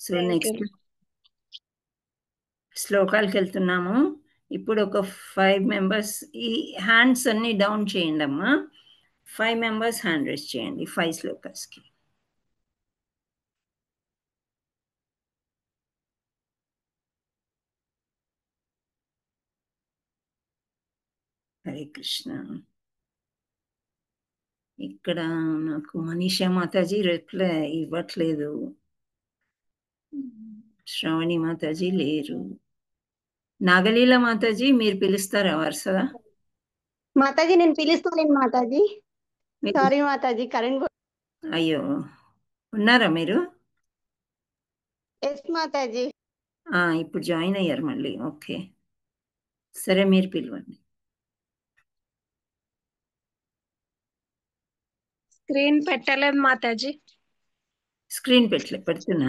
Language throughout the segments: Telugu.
So Thank you. నెక్స్ట్ శ్లోకాలకు వెళ్తున్నాము. ఇప్పుడు ఒక 5 మెంబర్స్ ఈ హ్యాండ్స్ అన్ని డౌన్ చేయండి అమ్మా. 5 మెంబర్స్ హ్యాండ్ రైజ్ చేయండి 5 శ్లోకాస్కి. హరే కృష్ణ. ఇక్కడ నాకు మనీషా మాతాజీ రిప్లై ఇవ్వట్లేదు, శ్రావణి మాతాజీ లేరు. నాగలీల మాతాజీ మీరు పిలుస్తారా వరుసగా? మాతాజీ నేను పిలుస్తాను మాతాజీ. Sorry Mataji, current. అయ్యో, ఉన్నారా మీరు? ఎస్ మాతాజీ. ఇప్పుడు జాయిన్ అయ్యారు మళ్ళీ. ఓకే, సరే మీరు పిలవండి. స్క్రీన్ పెట్టలేదు మాతాజీ. స్క్రీన్ పెడుతున్నా.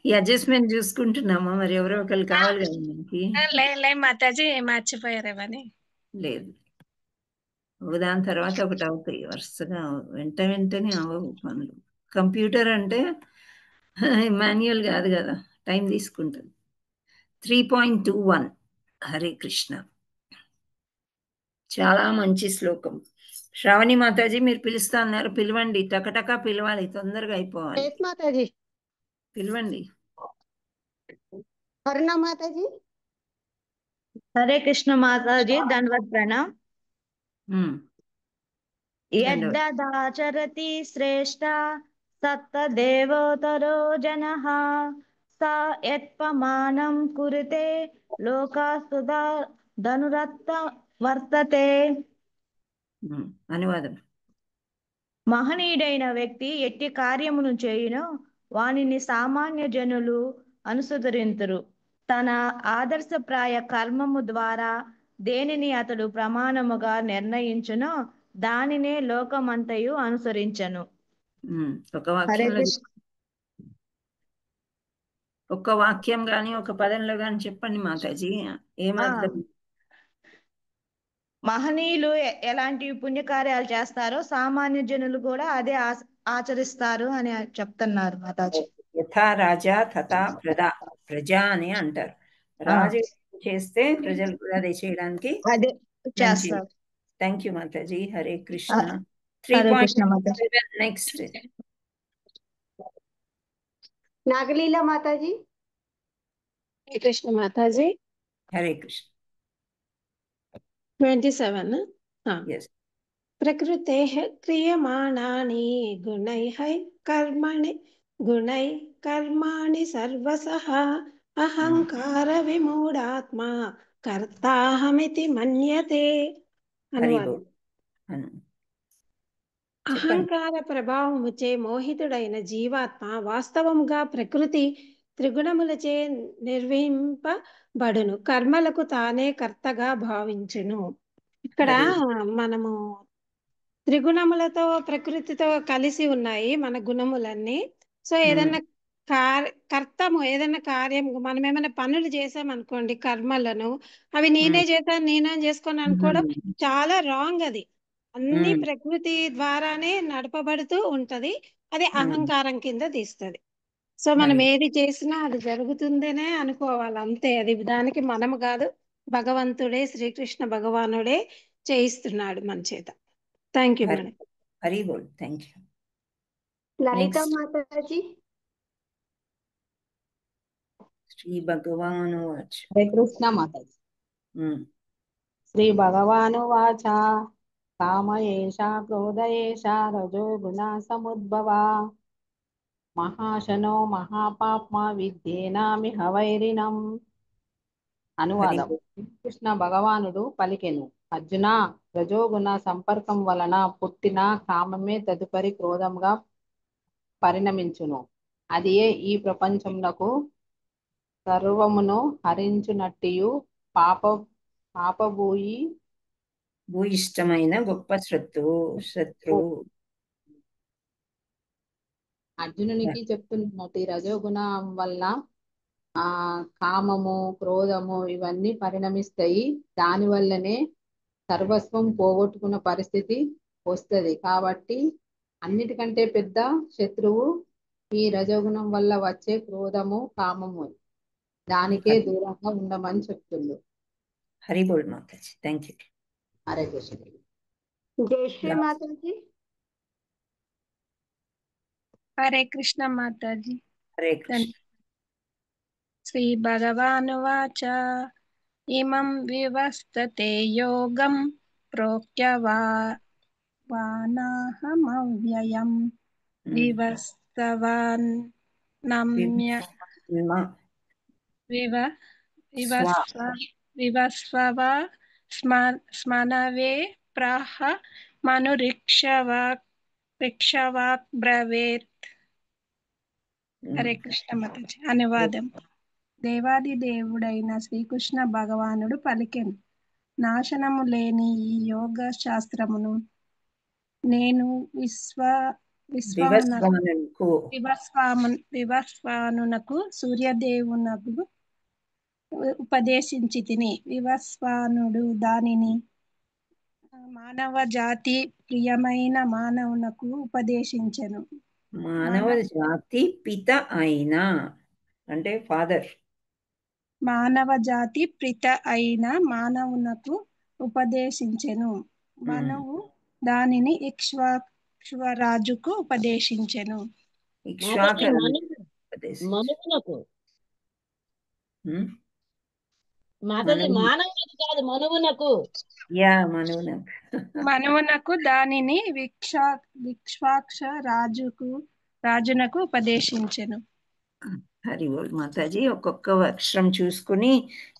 ఈ అడ్జస్ట్మెంట్ చూసుకుంటున్నామా, మరి ఎవరో ఒకరు కావాలి కదా మనకి. లే మాతాజీ, మర్చిపోయారేమని. లేదు, ఒకదాని తర్వాత ఒకటి అవుతాయి వరుసగా, వెంటనే అవ్వవు పనులు. కంప్యూటర్ అంటే మాన్యువల్ కాదు కదా, టైం తీసుకుంటుంది. 3.21. హరే కృష్ణ. చాలా మంచి శ్లోకం. శ్రావణి మాతాజీ మీరు పిలుస్తా అన్నారు, పిలవండి. టకటకా పిలవాలి, తొందరగా అయిపోవాలి. ఎస్ మాతాజీ. పిలవండి. అరుణ మాతాజీ. హరే కృష్ణ మాతాజీ, దండవత్ ప్రణామ్. యద్దాచరతి శ్రేష్ట సత్తదేవోతరో జనః సా యత్పమానం కురుతే లోకాస్తుదా ధనురత్త వర్తతే. అనువాదం. మహనీయుడైన వ్యక్తి ఎట్టి కార్యమును చేయునో వానిని సామాన్య జనులు అనుసరింతురు. తన ఆదర్శప్రాయ కర్మము ద్వారా దేనిని అతడు ప్రమాణముగా నిర్ణయించునో దానినే లోకమంతయు అనుసరించను. ఒక వాక్యం గాని ఒక పదంలో గాని చెప్పండి మాతాజీ, ఏమర్థం? మహనీయులు ఎలాంటి పుణ్యకార్యాలు చేస్తారో సామాన్య జనులు కూడా అదే ఆచరిస్తారు అని చెప్తున్నారు మాతాజీ. యథా రాజా తథా ప్రజా అని అంటారు. రాజు చేస్తే ప్రజలు కూడా అదే చేయడానికి అదే చేస్తారు. థ్యాంక్ యూ మాతాజీ. హరే కృష్ణ. 3.7 నెక్స్ట్ నాగలీల మాతాజీ. హరే కృష్ణ మాతాజీ. హరే కృష్ణ. 27. ప్రకృతే క్రియమాణాని గుణై కర్మాణి సర్వసః అహంకార విమూఢాత్మా కర్తాహమితి మన్యతే. అనువాదం. అహంకార ప్రభావముచే మోహితుడైన జీవాత్మ వాస్తవముగా ప్రకృతి త్రిగుణములచే నిర్వహింపబడును, కర్మలకు తానే కర్తగా భావించును. ఇక్కడ మనము త్రిగుణములతో ప్రకృతితో కలిసి ఉన్నాయి మన గుణములన్నీ. సో ఏదైనా కర్తము, ఏదైనా కార్యం మనం ఏమైనా పనులు చేసామనుకోండి, కర్మలను అవి నేనే చేసుకొని అనుకోవడం చాలా రాంగ్. అది అన్ని ప్రకృతి ద్వారానే నడపబడుతూ ఉంటది. అది అహంకారం కింద తీస్తుంది. సో మనం ఏది చేసినా అది జరుగుతుందనే అనుకోవాలి, అంతే. అది దానికి మనము కాదు, భగవంతుడే, శ్రీకృష్ణ భగవానుడే చేయిస్తున్నాడు మన చేత. Thank you madam. హరి బోల్. Thank you. లలిత మాతాజీ. శ్రీ భగవాను వాచ. హరే కృష్ణ మాతాజీ. శ్రీ భగవాను వాచ కామ ఏషా క్రోధ ఏషా రజో గుణ సముద్భవ మహాశనో మహాపాప్మా విద్యేనామి హవైరిణం. అనువాదం. శ్రీకృష్ణ భగవానుడు పలికెను, అర్జున, రజోగుణ సంపర్కం వలన పుట్టిన కామమే తదుపరి క్రోధంగా పరిణమించును. అదియే ఈ ప్రపంచమునకు సర్వమును హరించునట్టియు భూయిష్టమైన గొప్ప శత్రువు. అర్జునునికి చెప్తున్నట్టు రజోగుణం వల్ల కామము, క్రోధము ఇవన్నీ పరిణమిస్తాయి. దాని వల్లనే సర్వస్వం పోగొట్టుకున్న పరిస్థితి వస్తుంది. కాబట్టి అన్నిటికంటే పెద్ద శత్రువు ఈ రజోగుణం వల్ల వచ్చే క్రోధము కామము దానికే దూరంగా ఉండమని చెప్తుంది. హరి బోల్ మాతాజీ. Thank you. హరే కృష్ణ. జయశ్రీ మాతాజీ. హరే కృష్ణ మాతాజీ. హరే కృష్ణ. శ్రీ భగవానువాచ ఇమం వివస్తతే యోగం ప్రోక్తవానాహమవ్యయం వివస్తవాన్ నమ్య వివస్వవ స్మనవే ప్రాహ మనురిక్షవాక్ బ్రవేత్. హరే కృష్ణ మాతాజీ. అనువాదం. దేవాది దేవుడైన శ్రీకృష్ణ భగవానుడు పలికెను, నాశనము లేని ఈ యోగ శాస్త్రమును నేను వివస్వానునకు సూర్యదేవునకు ఉపదేశించి తిని. వివస్వానుడు దానిని మానవ జాతి ప్రియమైన మానవునకు ఉపదేశించెను. మానవ జాతి పిత అయిన అంటే ఫాదర్. మానవ జాతి పిత అయిన మానవునకు ఉపదేశించెను. మనువు దానిని ఇక్ష్వాకురాజుకు ఉపదేశించెను. మనువునకు మానవునకు కాదు, మనువునకు. మనువునకు దానిని ఇక్ష్వాకు రాజునకు ఉపదేశించెను. హరి బోల్ మాతాజీ. ఒక్కొక్క అక్షరం చూసుకుని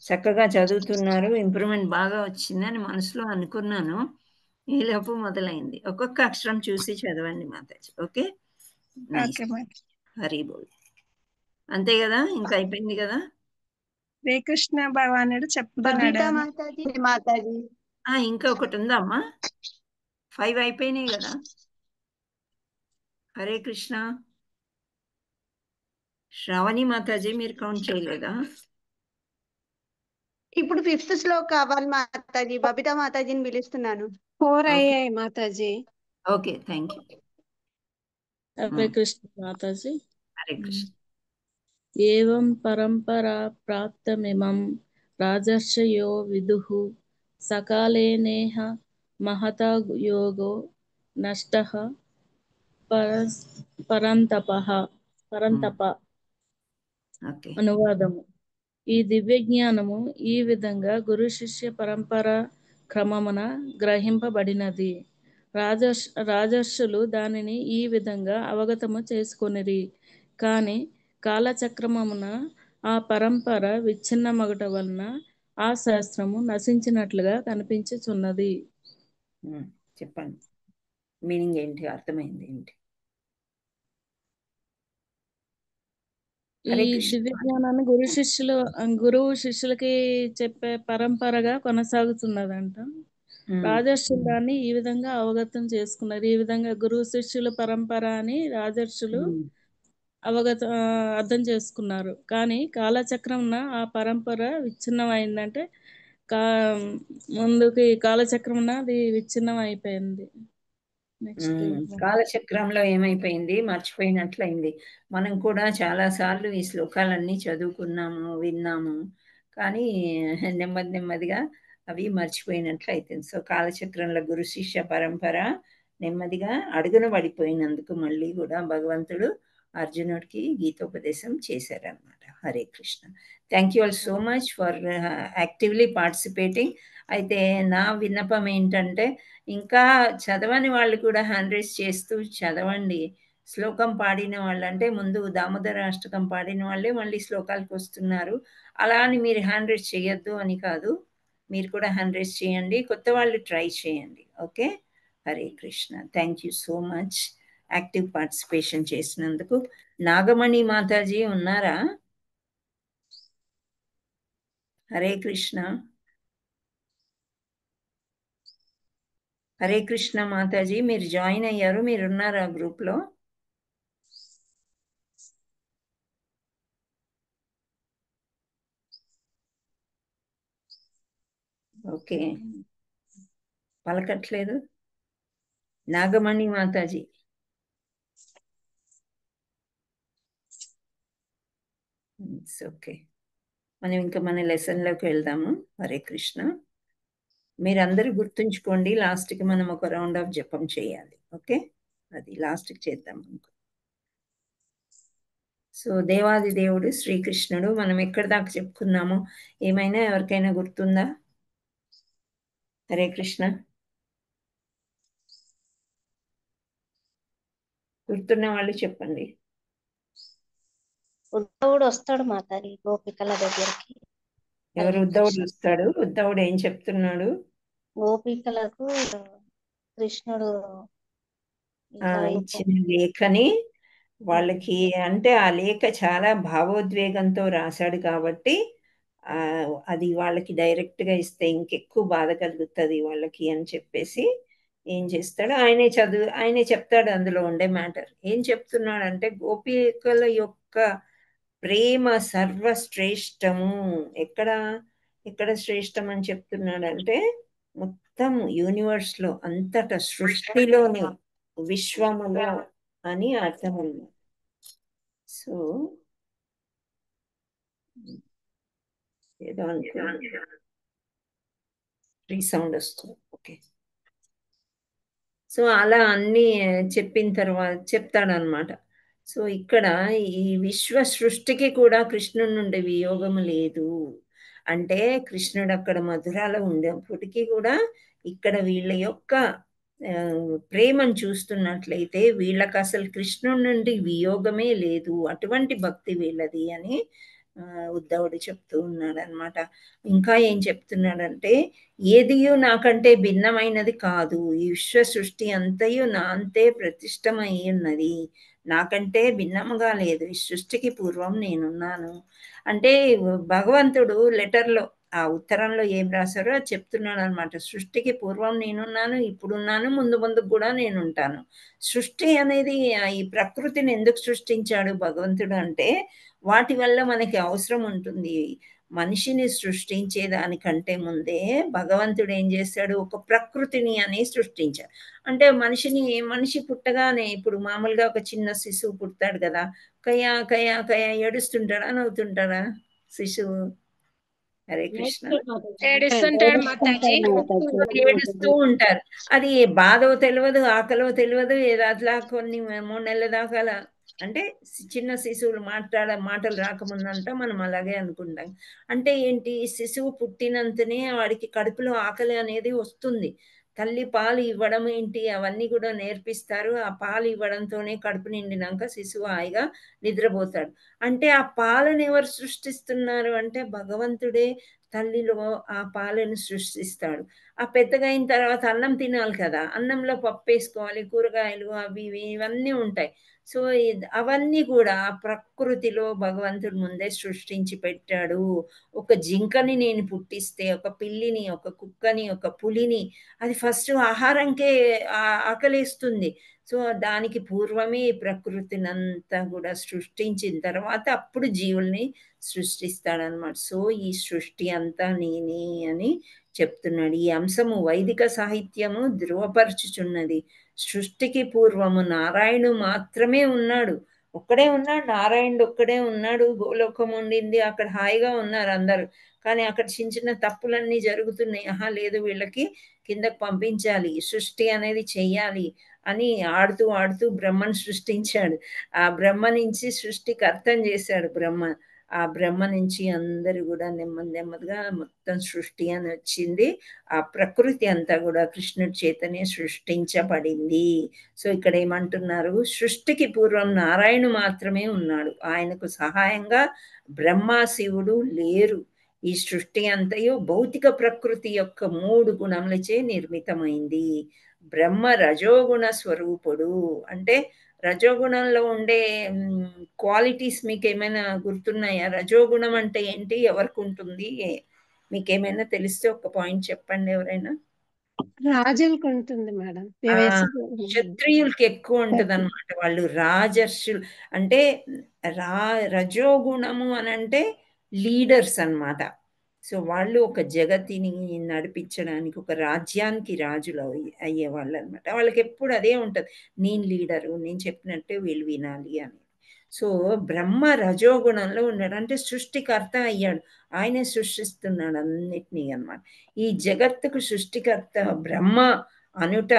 చక్కగా చదువుతున్నారు. ఇంప్రూవ్మెంట్ బాగా వచ్చిందని మనసులో అనుకున్నాను. ఈలోపు మొదలైంది. ఒక్కొక్క అక్షరం చూసి చదవండి మాతాజీ. ఓకే, హరి బోల్. అంతే కదా, ఇంకా అయిపోయింది కదా. శ్రీకృష్ణ భగవానుడు చెప్తున్నాడు. మాతాజీ. ఇంకా ఒకటి ఉందమ్మా. 5 అయిపోయినాయి కదా. హరే కృష్ణ. శ్రావణి మాతాజీ మీరు కౌంట్ చేయలేదా? ఇప్పుడు 5th శ్లోక అవ్వాలి మాతాజీ. బబితా మాతాజీని పిలుస్తున్నాను. 4 అయ్యాయి మాతాజీ. Okay, thank you. Hare Krishna మాతాజీ. హరే కృష్ణ. ఏవం పరంపరా ప్రాప్తమిమం రాజర్షయో విదుః సకాలేనేహ మహతా యోగో నష్టః పరంతప. అనువాదము. ఈ దివ్య జ్ఞానము ఈ విధంగా గురు శిష్య పరంపర క్రమమున గ్రహింపబడినది. రాజర్షులు దానిని ఈ విధంగా అవగతము చేసుకొనిరి. కాని కాలచక్రమమున ఆ పరంపర విచ్ఛిన్నమగుట వలన ఆ శాస్త్రము నశించినట్లుగా కనిపించుచున్నది. చెప్పండి, మీనింగ్ ఏంటి, అర్థమైంది ఏంటి? ఈ దివ్య జ్ఞానాన్ని గురువు శిష్యులకి చెప్పే పరంపరగా కొనసాగుతున్నదంట. రాజర్షులు దాన్ని ఈ విధంగా అవగతం చేసుకున్నారు. ఈ విధంగా గురువు శిష్యుల పరంపర అని రాజర్షులు అర్థం చేసుకున్నారు. కానీ కాలచక్రంన ఆ పరంపర విచ్ఛిన్నం అయిందంటే ముందుకి కాలచక్రంన అది విచ్ఛిన్నం అయిపోయింది. కాలచక్రంలో ఏమైపోయింది, మర్చిపోయినట్లయింది. మనం కూడా చాలా సార్లు ఈ శ్లోకాలన్నీ చదువుకున్నాము, విన్నాము, కానీ నెమ్మదిగా అవి మర్చిపోయినట్లు అవుతుంది. సో కాలచక్రంలో గురు శిష్య పరంపర నెమ్మదిగా అడుగున పడిపోయినందుకు మళ్ళీ కూడా భగవంతుడు అర్జునుడికి గీతోపదేశం చేశారనమాట. Hare Krishna. Thank you all so much for actively participating. అయితే నా విన్నపం ఏంటంటే, ఇంకా చదవని వాళ్ళు కూడా హ్యాండ్ రైజ్ చేస్తూ చదవండి. శ్లోకం పాడిన వాళ్ళు అంటే ముందు దామోదర అష్టకం పాడిన వాళ్ళే మళ్ళీ శ్లోకాలకు వస్తున్నారు. అలా అని మీరు హ్యాండ్ రైజ్ చేయొద్దు అని కాదు, మీరు కూడా హ్యాండ్ రైజ్ చేయండి, కొత్త వాళ్ళు ట్రై చేయండి. Okay, Hare Krishna. Thank you so much active participation చేసినందుకు. నాగమణి మాతాజీ ఉన్నారా? హరే కృష్ణ. హరే కృష్ణ మాతాజీ, మీరు జాయిన్ అయ్యారు, మీరు ఉన్నారా గ్రూప్లో? ఓకే, పలకట్లేదు. నాగమణి మాతాజీ. It's okay. మనం ఇంకా మన లెసన్లోకి వెళ్దాము. హరే కృష్ణ. మీరందరూ గుర్తుంచుకోండి, లాస్ట్కి మనం ఒక రౌండ్ ఆఫ్ జపం చేయాలి. ఓకే, అది లాస్ట్కి చేద్దాం. సో దేవాది దేవుడు శ్రీకృష్ణుడు, మనం ఎక్కడి దాకా చెప్పుకున్నామో ఏమైనా ఎవరికైనా గుర్తుందా? హరే కృష్ణ. గుర్తున్న వాళ్ళు చెప్పండి. ఉద్ధవుడు వస్తాడు మాతాజీ గోపికల దగ్గరికి. ఎవరు ఉద్ధవుడు వస్తాడు? ఉద్ధవుడు ఏం చెప్తున్నాడు? గోపికలకు కృష్ణుడు ఇచ్చిన లేఖని వాళ్ళకి, అంటే ఆ లేఖ చాలా భావోద్వేగంతో రాశాడు కాబట్టి అది వాళ్ళకి డైరెక్ట్గా ఇస్తే ఇంకెక్కువ బాధ కలుగుతుంది వాళ్ళకి అని చెప్పేసి ఏం చేస్తాడు, ఆయనే చెప్తాడు అందులో ఉండే మ్యాటర్. ఏం చెప్తున్నాడంటే గోపికల యొక్క ప్రేమ సర్వశ్రేష్టము. ఎక్కడ శ్రేష్టం అని చెప్తున్నాడంటే మొత్తం యూనివర్స్ లో, అంతటా సృష్టిలోని, విశ్వములో అని అర్థం అన్నమాట. సో ఏదో రీసౌండ్ వస్తుంది. ఓకే, సో అలా అన్ని చెప్పిన తర్వాత చెప్తాడనమాట. సో ఇక్కడ ఈ విశ్వ సృష్టికి కూడా కృష్ణుడి నుండి వియోగము లేదు. అంటే కృష్ణుడు అక్కడ మధురాలో ఉండేప్పటికీ కూడా ఇక్కడ వీళ్ళ యొక్క ప్రేమను చూస్తున్నట్లయితే వీళ్ళకి అసలు కృష్ణుడి నుండి వియోగమే లేదు, అటువంటి భక్తి వీళ్ళది అని ఉద్ధవుడు చెప్తూ ఉన్నాడు అనమాట. ఇంకా ఏం చెప్తున్నాడంటే ఏదియు నాకంటే భిన్నమైనది కాదు, ఈ విశ్వ సృష్టి అంతయు నా అంతే ప్రతిష్టమై ఉన్నది, నాకంటే భిన్నముగా లేదు, ఈ సృష్టికి పూర్వం నేనున్నాను. అంటే భగవంతుడు లెటర్లో, ఆ ఉత్తరంలో ఏం రాశారో అది చెప్తున్నాడు అనమాట. సృష్టికి పూర్వం నేనున్నాను, ఇప్పుడున్నాను, ముందు ముందుకు కూడా నేనుంటాను. సృష్టి అనేది, ఈ ప్రకృతిని ఎందుకు సృష్టించాడు భగవంతుడు అంటే వాటి వల్ల మనకి అవసరం ఉంటుంది. మనిషిని సృష్టించే దానికంటే ముందే భగవంతుడు ఏం చేశాడు, ఒక ప్రకృతిని అని సృష్టించాడు. అంటే మనిషి పుట్టగానే, ఇప్పుడు మామూలుగా ఒక చిన్న శిశువు పుడతాడు కదా, కయా కయా కయా ఏడుస్తుంటాడా నవ్వుతుంటాడా శిశువు? హరే కృష్ణ. ఏడుస్తుంటాడు మాతాజీ. ఏడుస్తూ ఉంటారు. అది బాధో తెలియదు, ఆకలో తెలియదు, ఏదో అట్లా కొన్ని 3 నెలల దాకా అలా, అంటే చిన్న శిశువులు మాటలు రాకముందంట మనం అలాగే అనుకుంటాం. అంటే ఏంటి, శిశువు పుట్టినంతనే వాడికి కడుపులో ఆకలి అనేది వస్తుంది. తల్లి పాలు ఇవ్వడం ఏంటి అవన్నీ కూడా నేర్పిస్తారు. ఆ పాలు ఇవ్వడంతోనే కడుపు నిండినాక శిశువు హాయిగా నిద్రపోతాడు. అంటే ఆ పాలను ఎవరు సృష్టిస్తున్నారు అంటే భగవంతుడే తల్లిలో ఆ పాలను సృష్టిస్తాడు. ఆ పెద్దగా అయిన తర్వాత అన్నం తినాలి కదా, అన్నంలో పప్పు వేసుకోవాలి, కూరగాయలు అవి ఇవన్నీ ఉంటాయి. సో అవన్నీ కూడా ప్రకృతిలో భగవంతుడు ముందే సృష్టించి పెట్టాడు. ఒక జింకని నేను పుట్టిస్తే, ఒక పిల్లిని, ఒక కుక్కని, ఒక పులిని, అది ఫస్ట్ ఆహారంకే ఆకలిస్తుంది. సో దానికి పూర్వమే ప్రకృతినంతా కూడా సృష్టించిన తర్వాత అప్పుడు జీవుల్ని సృష్టిస్తాడనమాట. సో ఈ సృష్టి అంతా నేనే అని చెప్తున్నాడు. ఈ అంశము వైదిక సాహిత్యము ధృవపరచుచున్నది. సృష్టికి పూర్వము నారాయణుడు మాత్రమే ఉన్నాడు, ఒక్కడే ఉన్నాడు, నారాయణుడు ఒక్కడే ఉన్నాడు. గోలోకం ఉండింది, అక్కడ హాయిగా ఉన్నారు అందరూ. కానీ అక్కడ చిన్న చిన్న తప్పులన్నీ జరుగుతున్నాయి. లేదు వీళ్ళకి కిందకు పంపించాలి, సృష్టి అనేది చెయ్యాలి అని ఆడుతూ ఆడుతూ బ్రహ్మను సృష్టించాడు. ఆ బ్రహ్మ నుంచి సృష్టికి అర్థం చేశాడు బ్రహ్మ. ఆ బ్రహ్మ నుంచి అందరూ కూడా నెమ్మదిగా మొత్తం సృష్టి అని వచ్చింది. ఆ ప్రకృతి అంతా కూడా కృష్ణుడి చేతనే సృష్టించబడింది. సో ఇక్కడ ఏమంటున్నారు, సృష్టికి పూర్వం నారాయణుడు మాత్రమే ఉన్నాడు, ఆయనకు సహాయంగా బ్రహ్మ శివుడు లేరు. ఈ సృష్టి అంతయు భౌతిక ప్రకృతి యొక్క 3 గుణములచే నిర్మితమైంది. బ్రహ్మ రజోగుణ స్వరూపుడు. అంటే రజోగుణంలో ఉండే క్వాలిటీస్ మీకు ఏమైనా గుర్తున్నాయా? రజోగుణం అంటే ఏంటి, ఎవరికి ఉంటుంది, మీకేమైనా తెలిస్తే ఒక పాయింట్ చెప్పండి ఎవరైనా. రాజులకు ఉంటుంది మేడం. క్షత్రియులకి ఎక్కువ ఉంటది అనమాట. వాళ్ళు రాజర్షులు అంటే రజోగుణము అని అంటే లీడర్స్ అన్నమాట. సో వాళ్ళు ఒక జగతిని నడిపించడానికి, ఒక రాజ్యానికి రాజులు అయ్యేవాళ్ళు అనమాట. వాళ్ళకి ఎప్పుడు అదే ఉంటది, నేను లీడరు, నేను చెప్పినట్టే వీళ్ళు వినాలి అని. సో బ్రహ్మ రజోగుణంలో ఉన్నాడు, అంటే సృష్టికర్త అయ్యాడు, ఆయనే సృష్టిస్తున్నాడు అన్నిటినీ అన్నమాట. ఈ జగత్తుకు సృష్టికర్త బ్రహ్మ అనుట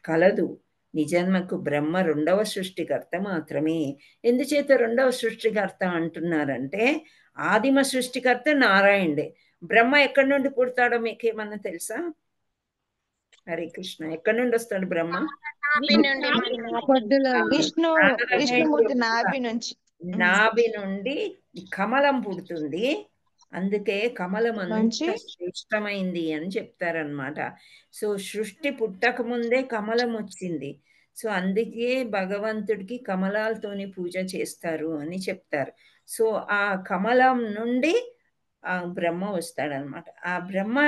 కలదు. నిజన్మకు బ్రహ్మ రెండవ సృష్టికర్త మాత్రమే. ఎందుచేత రెండవ సృష్టికర్త అంటున్నారంటే ఆదిమ సృష్టికర్త నారాయణుడే. బ్రహ్మ ఎక్కడి నుండి పుడతాడో మీకు ఏమన్నా తెలుసా? హరే కృష్ణ. ఎక్కడి నుండి వస్తాడు బ్రహ్మ? బొడ్డులో విష్ణుమూర్తి నాభి నుంచి. నాభి నుండి కమలం పుడుతుంది, అందుకే కమలం అంత శ్రేష్టమైంది అని చెప్తారనమాట. సో సృష్టి పుట్టక ముందే కమలం వచ్చింది. సో అందుకే భగవంతుడికి కమలాలతోని పూజ చేస్తారు అని చెప్తారు. సో ఆ కమలం నుండి ఆ బ్రహ్మ వస్తాడనమాట. ఆ బ్రహ్మ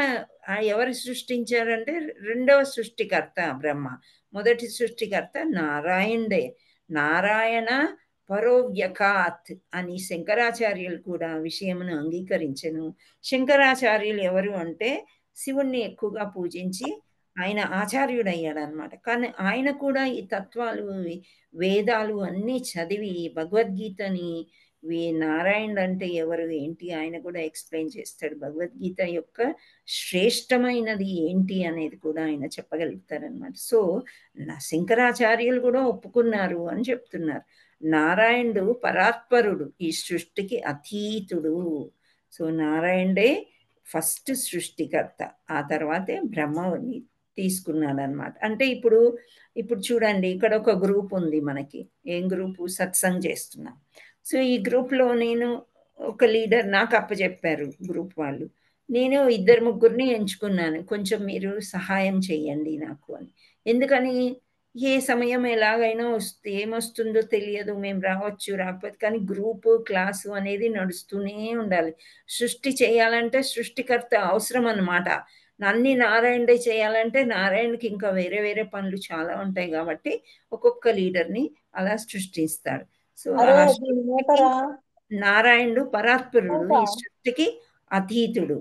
ఎవరు సృష్టించారంటే రెండవ సృష్టికర్త బ్రహ్మ. మొదటి సృష్టికర్త నారాయణుడే. నారాయణ పరోవ్యకాత్ అని శంకరాచార్యులు కూడా విషయమును అంగీకరించెను. శంకరాచార్యులు ఎవరు అంటే శివుణ్ణి ఎక్కువగా పూజించి ఆయన ఆచార్యుడయ్యాడు అనమాట. కానీ ఆయన కూడా ఈ తత్వాలు వేదాలు అన్నీ చదివి భగవద్గీతని నారాయణుడు అంటే ఎవరు ఏంటి ఆయన కూడా ఎక్స్ప్లెయిన్ చేస్తాడు. భగవద్గీత యొక్క శ్రేష్టమైనది ఏంటి అనేది కూడా ఆయన చెప్పగలుగుతారనమాట. సో శంకరాచార్యులు కూడా ఒప్పుకున్నారు అని చెప్తున్నారు. నారాయణుడు పరాత్పరుడు, ఈ సృష్టికి అతీతుడు. సో నారాయణుడే ఫస్ట్ సృష్టికర్త, ఆ తర్వాతే బ్రహ్మని తీసుకున్నాడు అనమాట. అంటే ఇప్పుడు చూడండి, ఇక్కడ ఒక గ్రూప్ ఉంది మనకి. ఏం గ్రూపు? సత్సంగ్ చేస్తున్నాం. సో ఈ గ్రూప్లో నేను ఒక లీడర్ నాకు అప్పచెప్పారు గ్రూప్ వాళ్ళు. నేను 2-3 ఎంచుకున్నాను, కొంచెం మీరు సహాయం చేయండి నాకు అని. ఎందుకని? ఏ సమయం ఎలాగైనా వస్తే ఏమొస్తుందో తెలియదు, మేము రావచ్చు రాకపోతే, కానీ గ్రూపు క్లాసు అనేది నడుస్తూనే ఉండాలి. సృష్టి చేయాలంటే సృష్టికర్త అవసరం అన్నమాట. అన్ని నారాయణుడే చేయాలంటే నారాయణకి ఇంకా వేరే వేరే పనులు చాలా ఉంటాయి కాబట్టి ఒక్కొక్క లీడర్ని అలా సృష్టిస్తాడు. సో నారాయణుడు పరాత్పరుడు, ఈ సృష్టికి అతీతుడు.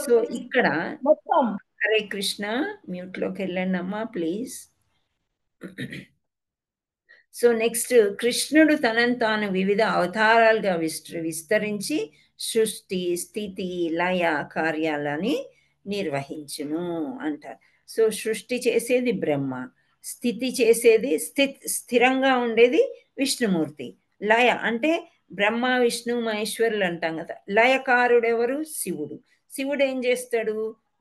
సో ఇక్కడ హరే కృష్ణ, మ్యూట్లోకి వెళ్ళండి అమ్మా ప్లీజ్. సో నెక్స్ట్, కృష్ణుడు తనను తాను వివిధ అవతారాలుగా విస్తరించి సృష్టి స్థితి లయ కార్యాలని నిర్వహించును అంటారు. సో సృష్టి చేసేది బ్రహ్మ, స్థితి చేసేది స్థిరంగా ఉండేది విష్ణుమూర్తి, లయ అంటే బ్రహ్మ విష్ణు మహేశ్వరులు అంటాం కదా, లయకారుడు ఎవరు? శివుడు. శివుడు ఏం చేస్తాడు?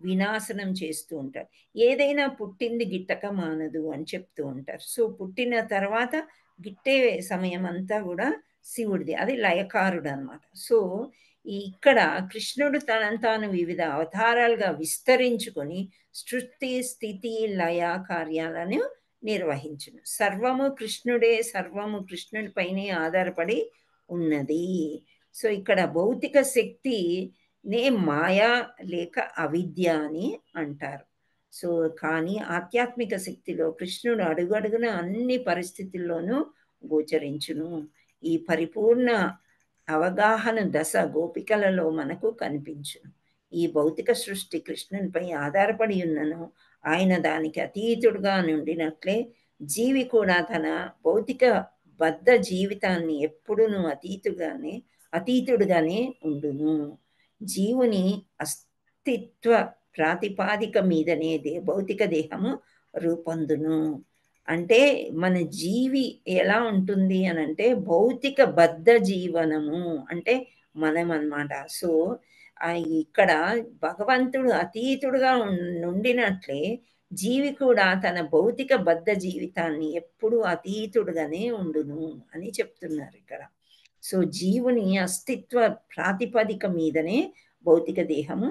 వినాశనం చేస్తూ ఉంటారు. ఏదైనా పుట్టింది గిట్టక మానదు అని చెప్తూ ఉంటారు. సో పుట్టిన తర్వాత గిట్టే సమయం అంతా కూడా శివుడిది, అది లయకారుడు అనమాట. సో ఇక్కడ కృష్ణుడు తనను తాను వివిధ అవతారాలుగా విస్తరించుకొని సృష్టి స్థితి లయ కార్యాలను నిర్వహించును. సర్వము కృష్ణుడే, సర్వము కృష్ణుడి పైనే ఆధారపడి ఉన్నది. సో ఇక్కడ భౌతిక శక్తి నే మాయా లేక అవిద్య అని అంటారు. సో కానీ ఆధ్యాత్మిక శక్తిలో కృష్ణుడు అడుగడుగున అన్ని పరిస్థితుల్లోనూ గోచరించును. ఈ పరిపూర్ణ అవగాహన దశ గోపికలలో మనకు కనిపించును. ఈ భౌతిక సృష్టి కృష్ణునిపై ఆధారపడి ఉన్నను, ఆయన దానికి అతీతుడుగా నుండినట్లే జీవి కూడా తన భౌతిక బద్ధ జీవితాన్ని ఎప్పుడునూ అతీతుడుగానే ఉండును. జీవుని అస్తిత్వ ప్రాతిపాదిక మీదనే భౌతిక దేహము రూపొందును. అంటే మన జీవి ఎలా ఉంటుంది అని అంటే భౌతిక బద్ధ జీవనము అంటే మనం అన్నమాట. సో ఇక్కడ భగవంతుడు అతీతుడుగా నుండినట్లే జీవి కూడా తన భౌతిక బద్ధ జీవితాన్ని ఎప్పుడు అతీతుడుగానే ఉండును అని చెప్తున్నారు ఇక్కడ. సో జీవుని అస్తిత్వ ప్రాతిపదిక మీదనే భౌతిక దేహము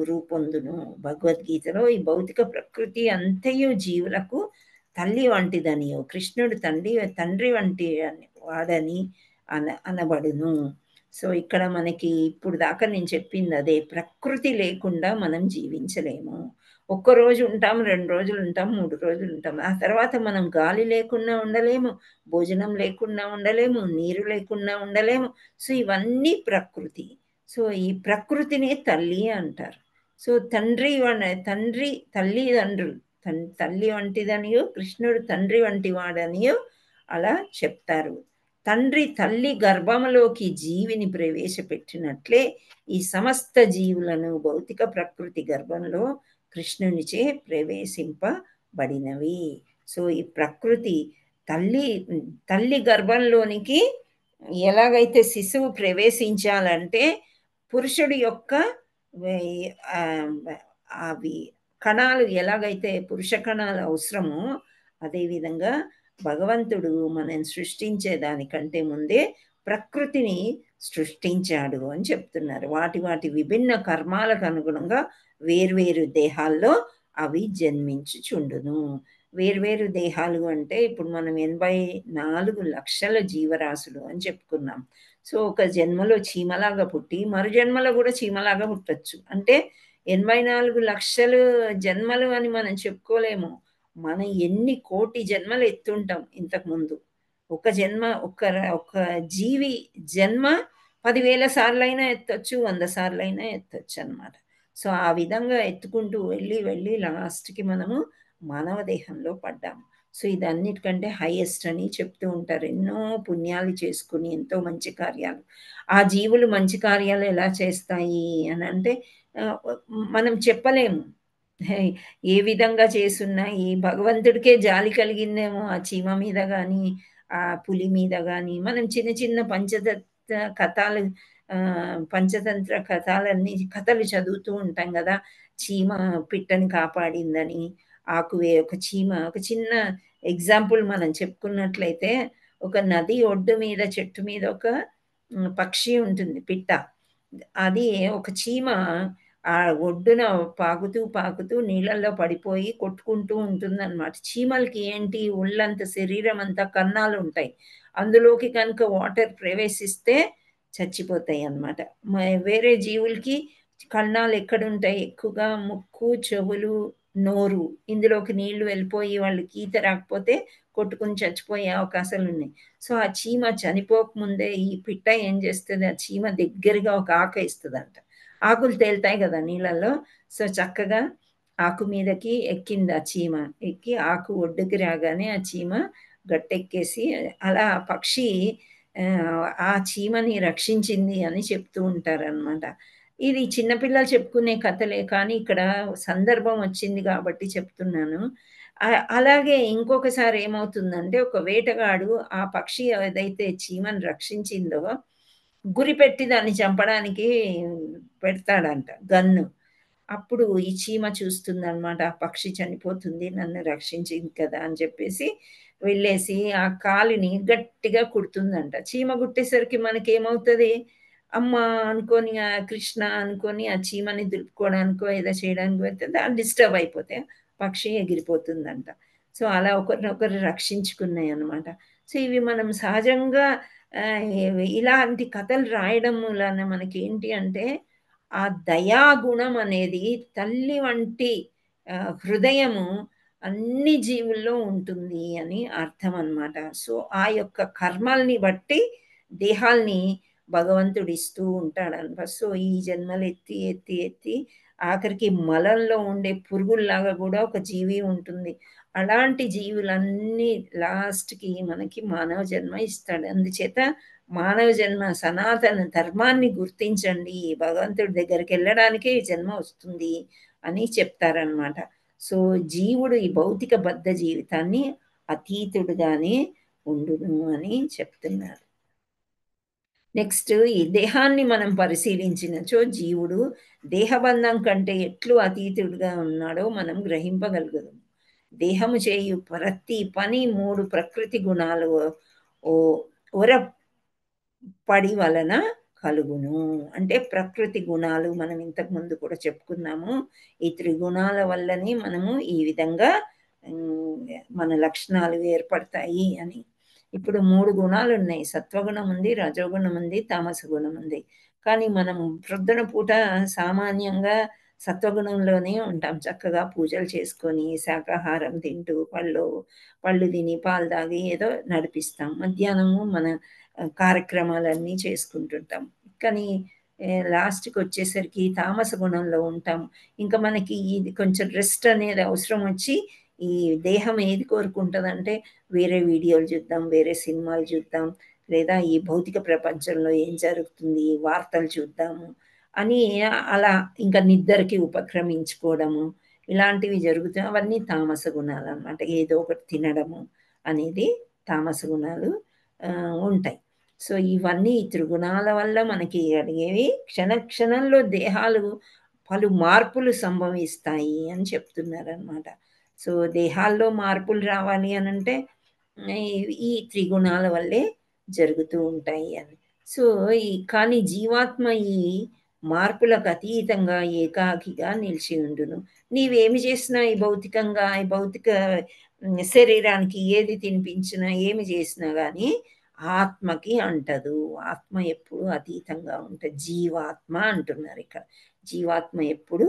రూపొందును. భగవద్గీతలో ఈ భౌతిక ప్రకృతి అంతయు జీవులకు తల్లి వంటిదనియో కృష్ణుడు తండ్రి వంటి వాడని అనబడును. సో ఇక్కడ మనకి ఇప్పుడు దాకా నేను చెప్పింది అదే, ప్రకృతి లేకుండా మనం జీవించలేము. ఒక్కరోజు ఉంటాం, 2 రోజులు ఉంటాం, 3 రోజులు ఉంటాం, ఆ తర్వాత మనం గాలి లేకుండా ఉండలేము, భోజనం లేకుండా ఉండలేము, నీరు లేకుండా ఉండలేము. సో ఇవన్నీ ప్రకృతి. సో ఈ ప్రకృతిని తల్లి అంటారు. సో తల్లిదండ్రులు తల్లి వంటిదనియో కృష్ణుడు తండ్రి వంటి వాడనియో అలా చెప్తారు. తండ్రి తల్లి గర్భంలోకి జీవిని ప్రవేశపెట్టినట్లే ఈ సమస్త జీవులను భౌతిక ప్రకృతి గర్భంలో కృష్ణునిచే ప్రవేశింపబడినవి. సో ఈ ప్రకృతి తల్లి గర్భంలోనికి ఎలాగైతే శిశువు ప్రవేశించాలంటే పురుషుడి యొక్క అవి కణాలు ఎలాగైతే పురుష కణాలు అవసరమో అదేవిధంగా భగవంతుడు మనం సృష్టించే దానికంటే ముందే ప్రకృతిని సృష్టించాడు అని చెప్తున్నారు. వాటి విభిన్న కర్మాలకు అనుగుణంగా వేర్వేరు దేహాల్లో అవి జన్మించుచుండును. వేర్వేరు దేహాలు అంటే ఇప్పుడు మనం 84 లక్షల జీవరాశులు అని చెప్పుకున్నాం. సో ఒక జన్మలో చీమలాగా పుట్టి మరు జన్మలో కూడా చీమలాగా పుట్టచ్చు. అంటే 84 లక్షలు జన్మలు అని మనం చెప్పుకోలేము. మనం ఎన్ని కోటి జన్మలు ఎత్తుంటాం ఇంతకుముందు. ఒక జన్మ ఒక జీవి జన్మ 10,000 సార్లైనా ఎత్తొచ్చు, 100 సార్లైనా ఎత్తొచ్చు అన్నమాట. సో ఆ విధంగా ఎత్తుకుంటూ వెళ్ళి లాస్ట్కి మనము మానవ దేహంలో పడ్డాము. సో ఇదన్నిటికంటే హైయెస్ట్ అని చెప్తూ ఉంటారు. ఎన్నో పుణ్యాలు చేసుకుని ఎంతో మంచి కార్యాలు. ఆ జీవులు మంచి కార్యాలు ఎలా చేస్తాయి అని అంటే మనం చెప్పలేము. ఏ విధంగా చేసున్నా ఈ భగవంతుడికే జాలి కలిగిందేమో ఆ చీమ మీద కానీ ఆ పులి మీద కానీ. మనం చిన్న చిన్న పంచతంత్ర కథలు చదువుతూ ఉంటాం కదా. చీమ పిట్టని కాపాడిందని, ఆకువే ఒక చీమ. ఒక చిన్న ఎగ్జాంపుల్ మనం చెప్పుకున్నట్లయితే ఒక నది ఒడ్డు మీద చెట్టు మీద ఒక పక్షి ఉంటుంది, పిట్ట. అది ఒక చీమ ఆ ఒడ్డున పాకుతూ నీళ్ళల్లో పడిపోయి కొట్టుకుంటూ ఉంటుందన్నమాట. చీమలకి ఏంటి ఒళ్ళంత శరీరం అంతా కన్నాలు ఉంటాయి. అందులోకి కనుక వాటర్ ప్రవేశిస్తే చచ్చిపోతాయి అన్నమాట. వేరే జీవులకి కన్నాలు ఎక్కడుంటాయి? ఎక్కువగా ముక్కు, చెవులు, నోరు. ఇందులోకి నీళ్లు వెళ్ళిపోయి వాళ్ళకి ఈత రాకపోతే కొట్టుకుని చచ్చిపోయే అవకాశాలు ఉన్నాయి. సో ఆ చీమ చనిపోకముందే ఈ పిట్ట ఏం చేస్తుంది, ఆ చీమ దగ్గరగా ఒక ఆకు వేస్తుందంట. ఆకులు తేలుతాయి కదా నీళ్ళల్లో. సో చక్కగా ఆకు మీదకి ఎక్కింది ఆ చీమ. ఎక్కి ఆకు ఒడ్డుకి రాగానే ఆ చీమ గట్టెక్కేసి అలా పక్షి ఆ చీమని రక్షించింది అని చెప్తూ ఉంటారనమాట. ఇది చిన్నపిల్లలు చెప్పుకునే కథలే, కానీ ఇక్కడ సందర్భం వచ్చింది కాబట్టి చెప్తున్నాను. అలాగే ఇంకొకసారి ఏమవుతుందంటే ఒక వేటగాడు ఆ పక్షి ఏదైతే చీమని రక్షించిందో గురిపెట్టి దాన్ని చంపడానికి పెడతాడంట గన్ను. అప్పుడు ఈ చీమ చూస్తుందన్నమాట, ఆ పక్షి చనిపోతుంది, నన్ను రక్షించింది కదా అని చెప్పేసి వెళ్ళేసి ఆ కాలుని గట్టిగా కుడుతుందంట. చీమ కుట్టేసరికి మనకేమవుతుంది, అమ్మ అనుకొని ఆ కృష్ణ అనుకొని ఆ చీమని దులుపుకోవడానికో ఏదో చేయడానికి పోతే దాన్ని డిస్టర్బ్ అయిపోతే పక్షి ఎగిరిపోతుందంట. సో అలా ఒకరినొకరు రక్షించుకున్నాయి అన్నమాట. సో ఇవి మనం సహజంగా ఇలాంటి కథలు రాయడం వలన మనకి ఏంటి అంటే ఆ దయాగుణం అనేది తల్లి వంటి హృదయము అన్ని జీవుల్లో ఉంటుంది అని అర్థం అన్నమాట. సో ఆ యొక్క కర్మల్ని బట్టి దేహాల్ని భగవంతుడు ఇస్తూ ఉంటాడనమాట. సో ఈ జన్మలు ఎత్తి ఎత్తి ఎత్తి ఆఖరికి మలంలో ఉండే పురుగుల్లాగా కూడా ఒక జీవి ఉంటుంది. అలాంటి జీవులన్నీ లాస్ట్కి మనకి మానవ జన్మ ఇస్తాడు. అందుచేత మానవ జన్మ సనాతన ధర్మాన్ని గుర్తించండి, భగవంతుడి దగ్గరికి వెళ్ళడానికి ఈ జన్మ వస్తుంది అని చెప్తారనమాట. సో జీవుడు ఈ భౌతిక బద్ధ జీవితాన్ని అతీతుడుగానే ఉండును అని చెప్తున్నారు. నెక్స్ట్ ఈ దేహాన్ని మనం పరిశీలించినచో జీవుడు దేహబంధం కంటే ఎట్లు అతీతుడుగా ఉన్నాడో మనం గ్రహింపగలుగుతాం. దేహము చేయు ప్రతి పని 3 ప్రకృతి గుణాలు పడి వలన కలుగును. అంటే ప్రకృతి గుణాలు మనం ఇంతకు ముందు కూడా చెప్పుకున్నాము. ఈ త్రిగుణాల వల్లనే మనము ఈ విధంగా మన లక్షణాలు ఏర్పడతాయి అని. ఇప్పుడు 3 గుణాలు ఉన్నాయి, సత్వగుణం ఉంది, రజోగుణం ఉంది, తామస గుణం ఉంది. కానీ మనం ప్రొద్దున పూట సామాన్యంగా సత్వగుణంలోనే ఉంటాం. చక్కగా పూజలు చేసుకొని శాకాహారం తింటూ పళ్ళు తిని పాలు తాగి ఏదో నడిపిస్తాం. మధ్యాహ్నము మన కార్యక్రమాలన్నీ చేసుకుంటుంటాం. కానీ లాస్ట్కి వచ్చేసరికి తామస గుణంలో ఉంటాం. ఇంకా మనకి ఇది కొంచెం రెస్ట్ అనేది అవసరం వచ్చి ఈ దేహం ఏది కోరుకుంటుందంటే వేరే వీడియోలు చూద్దాం, వేరే సినిమాలు చూద్దాం, లేదా ఈ భౌతిక ప్రపంచంలో ఏం జరుగుతుంది, వార్తలు చూద్దాము అని అలా ఇంకా నిద్రకి ఉపక్రమించుకోవడము, ఇలాంటివి జరుగుతాయి. అవన్నీ తామస గుణాలు అన్నమాట. ఏదో ఒకటి తినడము అనేది తామస గుణాలు ఉంటాయి. సో ఇవన్నీ త్రిగుణాల వల్ల మనకి కలిగేవి. క్షణంలో దేహాలు పలు మార్పులు సంభవిస్తాయి అని చెప్తున్నారనమాట. సో దేహాల్లో మార్పులు రావాలి అని అంటే ఈ త్రిగుణాల వల్లే జరుగుతూ ఉంటాయి అని. సో కానీ జీవాత్మ ఈ మార్పులకు అతీతంగా ఏకాకిగా నిలిచి ఉండును. నీవేమి చేసినా ఈ భౌతికంగా ఈ భౌతిక శరీరానికి ఏది తినిపించినా ఏమి చేసినా కానీ ఆత్మకి అంటదు. ఆత్మ ఎప్పుడు అతీతంగా ఉంటుంది. జీవాత్మ అంటున్నారు ఇక్కడ. జీవాత్మ ఎప్పుడు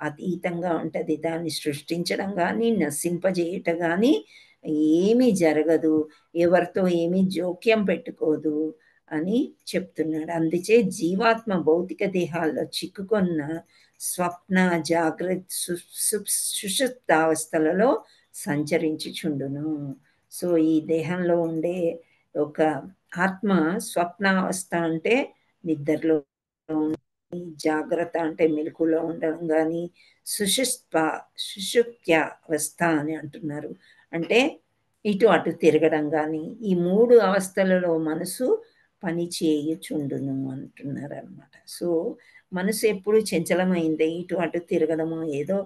అతీతంగా ఉంటుంది. దాన్ని సృష్టించడం కానీ నశింపజేయటం కానీ ఏమీ జరగదు. ఎవరితో ఏమీ జోక్యం పెట్టుకోదు అని చెప్తున్నాడు. అందుచే జీవాత్మ భౌతిక దేహాల్లో చిక్కుకున్న స్వప్న, జాగ్రత్త, సుషుప్తావస్థలలో సంచరించుచుండును. సో ఈ దేహంలో ఉండే ఒక ఆత్మ స్వప్నావస్థ అంటే నిద్రలో, జాగ్రత్త అంటే మెలకులో ఉండడం కానీ, సుషుప్త్యావస్థ అని అంటున్నారు. అంటే ఇటు అటు తిరగడం కానీ, ఈ 3 అవస్థలలో మనసు పని చేయుచుండును అంటున్నారు అనమాట. సో మనసు ఎప్పుడు చంచలమైందే, ఇటు అటు తిరగడము. ఏదో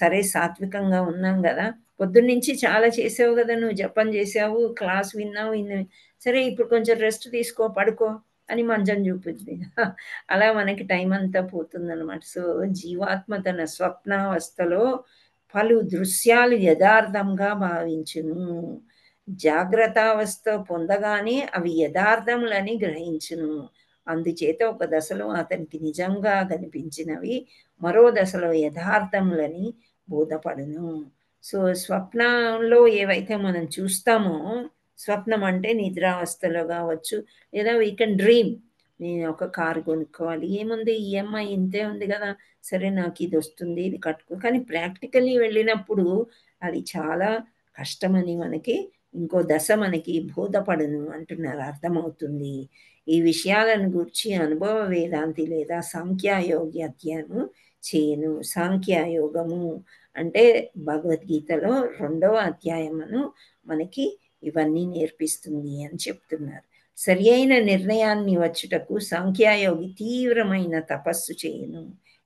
సరే సాత్వికంగా ఉన్నాం కదా, పొద్దున్నుంచి చాలా చేసావు కదా, నువ్వు జపం చేసావు, క్లాస్ విన్నావు, సరే ఇప్పుడు కొంచెం రెస్ట్ తీసుకో, పడుకో అని మంచం చూపుద్ది. అలా మనకి టైం అంతా పోతుందన్నమాట. సో జీవాత్మ తన స్వప్నావస్థలో పలు దృశ్యాలు యథార్థంగా భావించును. జాగ్రత్తావస్థ పొందగానే అవి యథార్థములని గ్రహించును. అందుచేత ఒక దశలో అతనికి నిజంగా కనిపించినవి మరో దశలో యథార్థములని బోధపడును. సో స్వప్నంలో ఏవైతే మనం చూస్తామో, స్వప్నం అంటే నిద్రావస్థలో కావచ్చు, లేదా వీ కెన్ డ్రీమ్. నేను ఒక కారు కొనుక్కోవాలి, ఏముంది ఈఎంఐ ఇంతే ఉంది కదా, సరే నాకు ఇది వస్తుంది, ఇది కట్టుకో. కానీ ప్రాక్టికల్లీ వెళ్ళినప్పుడు అది చాలా కష్టమని మనకి ఇంకో దశ మనకి బోధపడును అంటున్నారు, అర్థమవుతుంది. ఈ విషయాలను గురించి అనుభవ వేదాంతి లేదా సాంఖ్యయోగి అధ్యయనము చేయను. సాంఖ్యయోగము అంటే భగవద్గీతలో 2వ అధ్యాయమును మనకి ఇవన్నీ నేర్పిస్తుంది అని చెప్తున్నారు. సరి అయిన నిర్ణయాన్ని వచ్చుటకు సాంఖ్యయోగి తీవ్రమైన తపస్సు చేయను,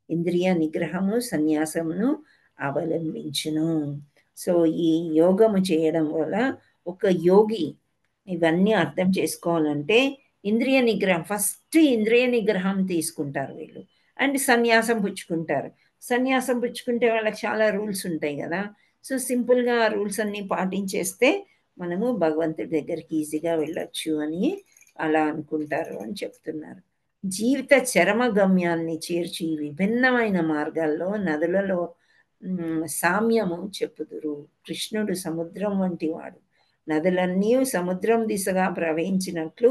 ఇంద్రియ నిగ్రహము సన్యాసమును అవలంబించును. సో ఈ యోగము చేయడం వల్ల ఒక యోగి ఇవన్నీ అర్థం చేసుకోవాలంటే ఇంద్రియ నిగ్రహం, ఫస్ట్ ఇంద్రియ నిగ్రహం తీసుకుంటారు వీళ్ళు, అండ్ సన్యాసం పుచ్చుకుంటారు. సన్యాసం పుచ్చుకుంటే వాళ్ళకి చాలా రూల్స్ ఉంటాయి కదా. సో సింపుల్గా ఆ రూల్స్ అన్నీ పాటించేస్తే మనము భగవంతుడి దగ్గరికి ఈజీగా వెళ్ళొచ్చు అని అలా అనుకుంటారు అని చెప్తున్నారు. జీవిత చరమ గమ్యాన్ని చేర్చి విభిన్నమైన మార్గాల్లో నదులలో సామ్యము చెప్పుదురు. కృష్ణుడు సముద్రం వంటి వాడు. నదులన్నీ సముద్రం దిశగా ప్రవహించినట్లు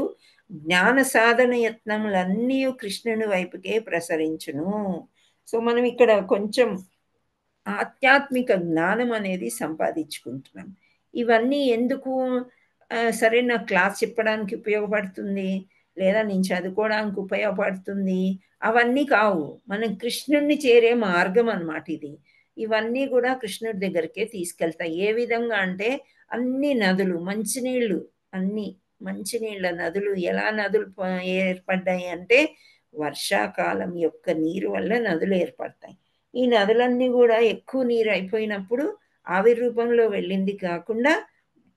జ్ఞాన సాధన యత్నములన్నీ కృష్ణుని వైపుకే ప్రసరించును. సో మనం ఇక్కడ కొంచెం ఆధ్యాత్మిక జ్ఞానం అనేది సంపాదించుకుంటున్నాం. ఇవన్నీ ఎందుకు? సరే నాకు క్లాస్ చెప్పడానికి ఉపయోగపడుతుంది, లేదా నేను చదువుకోవడానికి ఉపయోగపడుతుంది, అవన్నీ కావు. మనం కృష్ణుడిని చేరే మార్గం అన్నమాట ఇది. ఇవన్నీ కూడా కృష్ణుడి దగ్గరికే తీసుకెళ్తాయి. ఏ విధంగా అంటే అన్ని నదులు, మంచినీళ్ళు, అన్ని మంచినీళ్ళ నదులు. ఎలా నదులు ఏర్పడ్డాయి అంటే వర్షాకాలం యొక్క నీరు వల్ల నదులు ఏర్పడతాయి. ఈ నదులన్నీ కూడా ఎక్కువ నీరు అయిపోయినప్పుడు ఆవిరి రూపంలో వెళ్ళింది కాకుండా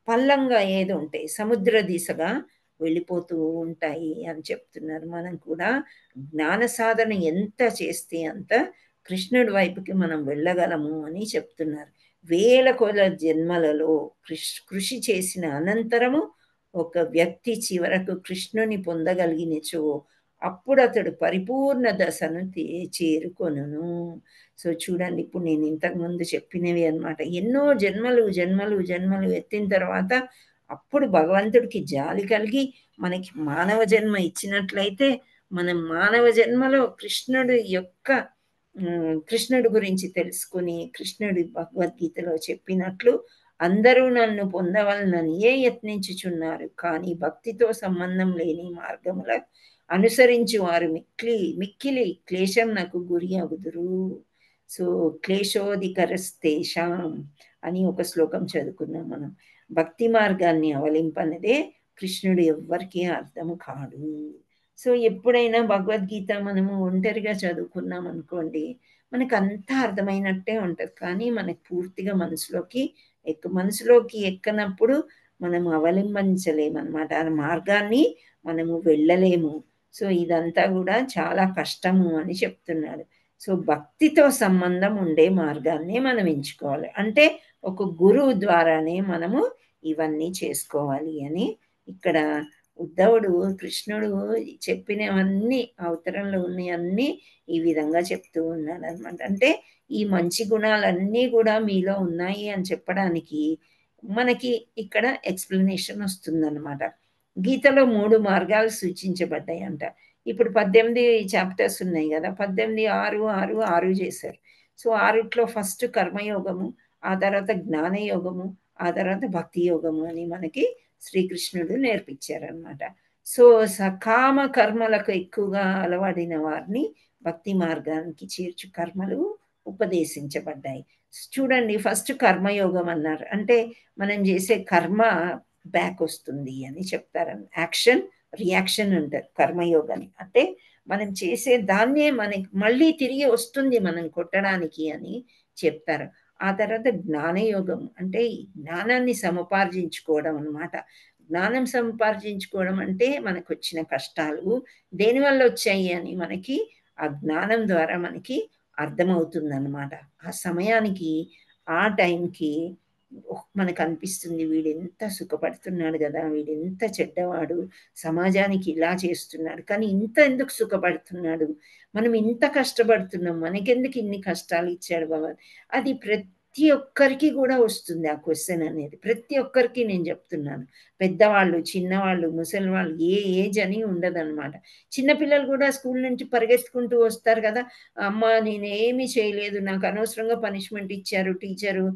పల్లంగా ఏదో ఉంటాయి, సముద్ర దిశగా వెళ్ళిపోతూ ఉంటాయి అని చెప్తున్నారు. మనం కూడా జ్ఞాన సాధన ఎంత చేస్తే అంత కృష్ణుడి వైపుకి మనం వెళ్ళగలము అని చెప్తున్నారు. వేల కొల జన్మలలో కృషి చేసిన అనంతరము ఒక వ్యక్తి చివరకు కృష్ణుని పొందగలిగినచో అప్పుడు అతడు పరిపూర్ణ దశను చేరుకొనును. సో చూడండి, ఇప్పుడు నేను ఇంతకుముందు చెప్పినవి అన్నమాట. ఎన్నో జన్మలు జన్మలు జన్మలు ఎత్తిన తర్వాత అప్పుడు భగవంతుడికి జాలి కలిగి మనకి మానవ జన్మ ఇచ్చినట్లయితే మనం మానవ జన్మలో కృష్ణుడి గురించి తెలుసుకుని కృష్ణుడి భగవద్గీతలో చెప్పినట్లు అందరూ నన్ను పొందవలనని యత్నించుచున్నారు, కానీ భక్తితో సంబంధం లేని మార్గముల అనుసరించి వారు మిక్కిలి క్లేశం నాకు గురి అగుదురు. సో క్లేశోధికరస్తేషాం అని ఒక శ్లోకం చదువుకున్నాం మనం. భక్తి మార్గాన్ని అవలింపనదే కృష్ణుడు ఎవ్వరికీ అర్థము కాడు. సో ఎప్పుడైనా భగవద్గీత మనము ఒంటరిగా చదువుకున్నాం అనుకోండి, మనకు అంతా అర్థమైనట్టే ఉంటుంది, కానీ మనకు పూర్తిగా మనసులోకి ఎక్కనప్పుడు మనము అవలంబించలేమన్నమాట. ఆ మార్గాన్ని మనము వెళ్ళలేము. సో ఇదంతా కూడా చాలా కష్టము అని చెప్తున్నాడు. సో భక్తితో సంబంధం ఉండే మార్గాన్ని మనం ఎంచుకోవాలి. అంటే ఒక గురువు ద్వారానే మనము ఇవన్నీ చేసుకోవాలి అని ఇక్కడ ఉద్ధవుడు కృష్ణుడు చెప్పినవన్నీ అవతరంలో ఉన్నవన్నీ ఈ విధంగా చెప్తూ ఉన్నాడు అనమాట. అంటే ఈ మంచి గుణాలన్నీ కూడా మీలో ఉన్నాయి అని చెప్పడానికి మనకి ఇక్కడ ఎక్స్ప్లెనేషన్ వస్తుందన్నమాట. గీతలో 3 మార్గాలు సూచించబడ్డాయి అంట. ఇప్పుడు 18 చాప్టర్స్ ఉన్నాయి కదా, 18, 6, 6, 6 చేశారు. సో 6లో ఫస్ట్ కర్మయోగము, ఆ తర్వాత జ్ఞానయోగము, ఆ తర్వాత భక్తి యోగము అని మనకి శ్రీకృష్ణుడు నేర్పించారనమాట. సో సకామ కర్మలకు ఎక్కువగా అలవాడిన వారిని భక్తి మార్గానికి చేర్చు కర్మలు ఉపదేశించబడ్డాయి. చూడండి, ఫస్ట్ కర్మయోగం అన్నారు. అంటే మనం చేసే కర్మ బ్యాక్ వస్తుంది అని చెప్తారు. యాక్షన్ రియాక్షన్ అంటారు కర్మయోగాన్ని. అంటే మనం చేసే దాన్నే మనకి మళ్ళీ తిరిగి వస్తుంది మనం కొట్టడానికి అని చెప్తారు. ఆ తర్వాత జ్ఞానయోగం అంటే జ్ఞానాన్ని సముపార్జించుకోవడం అన్నమాట. జ్ఞానం సముపార్జించుకోవడం అంటే మనకు వచ్చిన కష్టాలు దేనివల్ల వచ్చాయి అని మనకి ఆ జ్ఞానం ద్వారా మనకి అర్థమవుతుంది అన్నమాట. ఆ సమయానికి ఆ టైంకి మనకు అనిపిస్తుంది, వీడెంత సుఖపడుతున్నాడు కదా, వీడెంత చెడ్డవాడు, సమాజానికి ఇలా చేస్తున్నాడు, కానీ ఇంత ఎందుకు సుఖపడుతున్నాడు, మనం ఇంత కష్టపడుతున్నాం, మనకెందుకు ఇన్ని కష్టాలు ఇచ్చాడు బాబా. అది ప్రతి ఒక్కరికి కూడా వస్తుంది ఆ క్వశ్చన్ అనేది. ప్రతి ఒక్కరికి నేను చెప్తున్నాను, పెద్దవాళ్ళు, చిన్నవాళ్ళు, ముసలి వాళ్ళు, ఏ ఏజ్ అని ఉండదన్నమాట. చిన్నపిల్లలు కూడా స్కూల్ నుంచి పరిగెత్తుకుంటూ వస్తారు కదా, అమ్మ నేనేమీ చేయలేదు, నాకు అనవసరంగా పనిష్మెంట్ ఇచ్చారు టీచరు,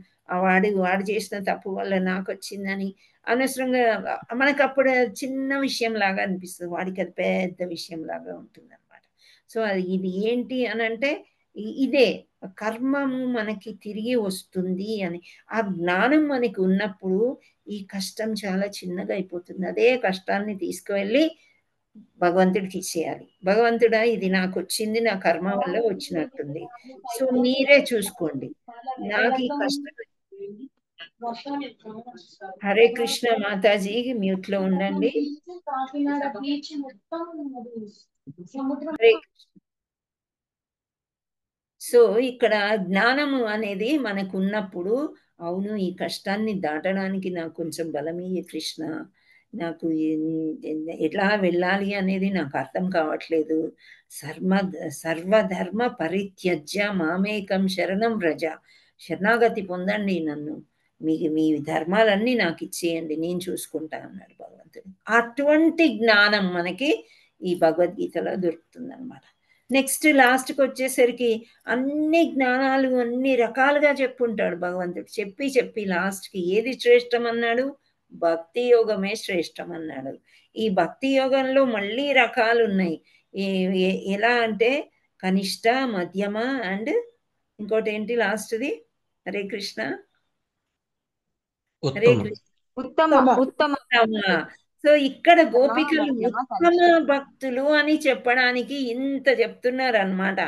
వాడు చేసిన తప్పు వల్ల నాకు వచ్చిందని అనవసరంగా. మనకు అప్పుడు చిన్న విషయం లాగా అనిపిస్తుంది, వాడికి అది పెద్ద విషయం లాగా ఉంటుంది అనమాట. సో ఇది ఏంటి అని అంటే ఇదే కర్మము మనకి తిరిగి వస్తుంది అని ఆ జ్ఞానం మనకి ఉన్నప్పుడు ఈ కష్టం చాలా చిన్నగా అయిపోతుంది. అదే కష్టాన్ని తీసుకువెళ్ళి భగవంతుడికి ఇచ్చేయాలి. భగవంతుడా ఇది నాకు వచ్చింది, నా కర్మ వల్ల వచ్చినట్టుంది, సో మీరే చూసుకోండి, నాకు ఈ కష్టం. హరే కృష్ణ మాతాజీ, మ్యూట్ లో ఉండండి. హరే కృష్ణ. సో ఇక్కడ జ్ఞానము అనేది మనకు ఉన్నప్పుడు, అవును ఈ కష్టాన్ని దాటడానికి నాకు కొంచెం బలమయ్యే కృష్ణ, నాకు ఎట్లా వెళ్ళాలి అనేది నాకు అర్థం కావట్లేదు, సర్వధర్మ పరిత్యజ్య మామేకం శరణం వ్రజ, శరణాగతి పొందండి, నన్ను మీ ధర్మాలన్నీ నాకు ఇచ్చేయండి, నేను చూసుకుంటా అన్నాడు భగవంతుడు. అటువంటి జ్ఞానం మనకి ఈ భగవద్గీతలో దొరుకుతుంది అనమాట. నెక్స్ట్ లాస్ట్కి వచ్చేసరికి అన్ని జ్ఞానాలు అన్ని రకాలుగా చెప్పుంటాడు భగవంతుడు. చెప్పి లాస్ట్కి ఏది శ్రేష్టం అన్నాడు, భక్తి యోగమే శ్రేష్టం అన్నాడు. ఈ భక్తి యోగంలో మళ్ళీ రకాలు ఉన్నాయి. ఎలా అంటే కనిష్ట, మధ్యమ అండ్ ఇంకోటి ఏంటి లాస్ట్ది? హరే కృష్ణ. హరే కృష్ణ. ఉత్తమ. సో ఇక్కడ గోపికలు ఉత్తమ భక్తులు అని చెప్పడానికి ఇంత చెప్తున్నారు అన్నమాట.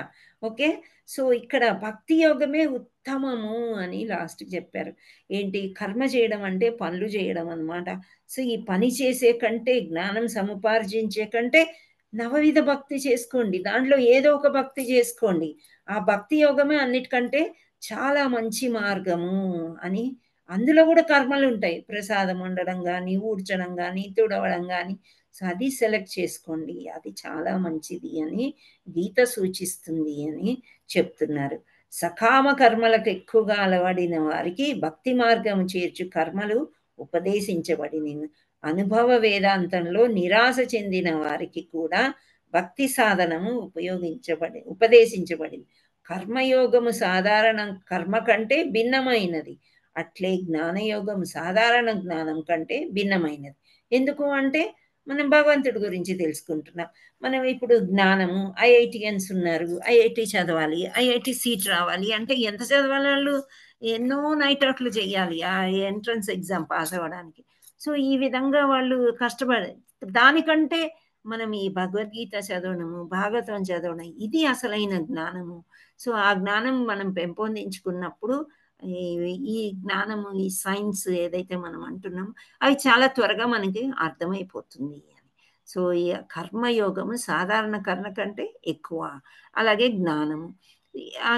ఓకే, సో ఇక్కడ భక్తి యోగమే ఉత్తమము అని లాస్ట్ చెప్పారు. ఏంటి, కర్మ చేయడం అంటే పనులు చేయడం అన్నమాట. సో ఈ పని చేసే కంటే, జ్ఞానం సముపార్జించే కంటే నవవిధ భక్తి చేసుకోండి, దాంట్లో ఏదో ఒక భక్తి చేసుకోండి. ఆ భక్తి యోగమే అన్నిటికంటే చాలా మంచి మార్గము అని. అందులో కూడా కర్మలు ఉంటాయి, ప్రసాదం ఉండడం కానీ, ఊడ్చడం కానీ, తుడవడం కానీ. సో అది సెలెక్ట్ చేసుకోండి, అది చాలా మంచిది అని గీత సూచిస్తుంది అని చెప్తున్నారు. సకామ కర్మలకు ఎక్కువగా అలవడిన వారికి భక్తి మార్గం చేర్చు కర్మలు ఉపదేశించబడిన అనుభవ వేదాంతంలో నిరాశ చెందిన వారికి కూడా భక్తి సాధనము ఉపదేశించబడింది. కర్మయోగము సాధారణ కర్మ కంటే భిన్నమైనది. అట్లే జ్ఞానయోగం సాధారణ జ్ఞానం కంటే భిన్నమైనది. ఎందుకు అంటే మనం భగవంతుడి గురించి తెలుసుకుంటున్నాం. మనం ఇప్పుడు జ్ఞానము ఐఐటియన్స్ ఉన్నారు, ఐఐటి చదవాలి, ఐఐటి సీట్ రావాలి అంటే ఎంత చదవాలి వాళ్ళు? ఎన్నో నైట్ అవుట్లు చేయాలి ఆ ఎంట్రన్స్ ఎగ్జామ్ పాస్ అవ్వడానికి. సో ఈ విధంగా వాళ్ళు కష్టపడి దానికంటే మనం ఈ భగవద్గీత చదవడము, భాగవతం చదవడం ఇది అసలైన జ్ఞానము. సో ఆ జ్ఞానం మనం పెంపొందించుకున్నప్పుడు ఈ జ్ఞానము, ఈ సైన్స్ ఏదైతే మనం అంటున్నామో అవి చాలా త్వరగా మనకి అర్థమైపోతుంది అని. సో ఈ కర్మయోగము సాధారణ కర్మ కంటే ఎక్కువ. అలాగే జ్ఞానము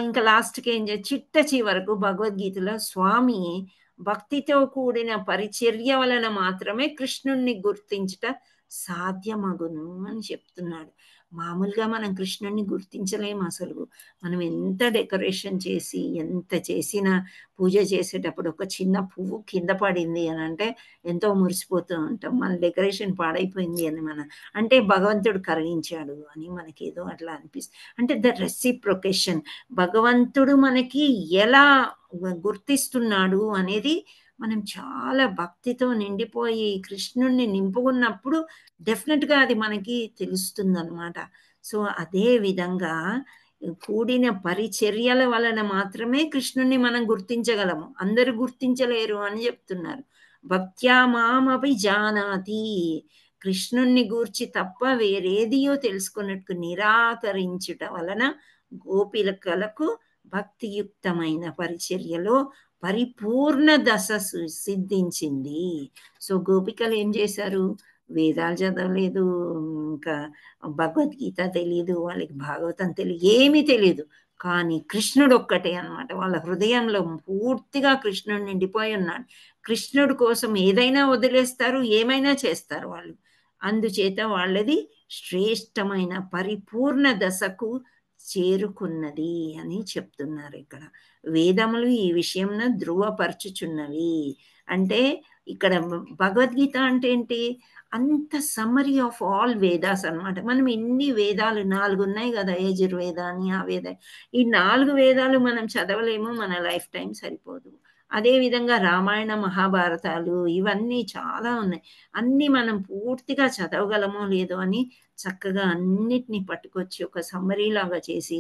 ఇంకా లాస్ట్కి ఏం చేసి చిట్ట చివరకు భగవద్గీతలో స్వామి భక్తితో కూడిన పరిచర్య వలన మాత్రమే కృష్ణుణ్ణి గుర్తించుట సాధ్యమగును అని చెప్తున్నాడు. మామూలుగా మనం కృష్ణుణ్ణి గుర్తించలేము అసలు. మనం ఎంత డెకరేషన్ చేసి ఎంత చేసినా పూజ చేసేటప్పుడు ఒక చిన్న పువ్వు కింద పడింది అని అంటే ఎంతో మురిసిపోతూ ఉంటాం. మన డెకరేషన్ పాడైపోయింది అని అంటే భగవంతుడు కరుణించాడు అని మనకి ఏదో అట్లా అనిపిస్తుంది. అంటే ద రెసిప్రొకేషన్, భగవంతుడు మనకి ఎలా గుర్తిస్తున్నాడు అనేది మనం చాలా భక్తితో నిండిపోయి కృష్ణుణ్ణి నింపుకున్నప్పుడు డెఫినెట్గా అది మనకి తెలుస్తుంది అన్నమాట. సో అదే విధంగా కూడిన పరిచర్యల వలన మాత్రమే కృష్ణుణ్ణి మనం గుర్తించగలము. అందరూ గుర్తించలేరు అని చెప్తున్నారు. భక్త్యా మామపి జానాతి, కృష్ణుణ్ణి గూర్చి తప్ప వేరేదియో తెలుసుకున్నట్టు నిరాకరించుట వలన గోపికలకు భక్తియుక్తమైన పరిచర్యలో పరిపూర్ణ దశ సిద్ధించింది. సో గోపికలు ఏం చేశారు? వేదాలు చదవలేదు, ఇంకా భగవద్గీత తెలియదు, వాళ్ళకి భాగవతం తెలియదు, ఏమీ తెలియదు. కానీ కృష్ణుడు ఒక్కటే అన్నమాట. వాళ్ళ హృదయంలో పూర్తిగా కృష్ణుడు నిండిపోయి ఉన్నాడు. కృష్ణుడు కోసం ఏదైనా వదిలేస్తారు, ఏమైనా చేస్తారు వాళ్ళు. అందుచేత వాళ్ళది శ్రేష్టమైన పరిపూర్ణ దశకు చేరుకున్నది అని చెప్తున్నారు ఇక్కడ. వేదములు ఈ విషయంను ధృవపరచుచున్నవి. అంటే ఇక్కడ భగవద్గీత అంటే ఏంటి? అంత సమ్మరీ ఆఫ్ ఆల్ వేదాస్ అన్నమాట. మనం ఎన్ని వేదాలు 4 ఉన్నాయి కదా, యజుర్వేద అని, ఆ వేద, ఈ 4 వేదాలు మనం చదవలేము, మన లైఫ్ టైం సరిపోదు. అదేవిధంగా రామాయణ మహాభారతాలు ఇవన్నీ చాలా ఉన్నాయి. అన్నీ మనం పూర్తిగా చదవగలమో లేదో అని చక్కగా అన్నిటినీ పట్టుకొచ్చి ఒక సమ్మరీ లాగా చేసి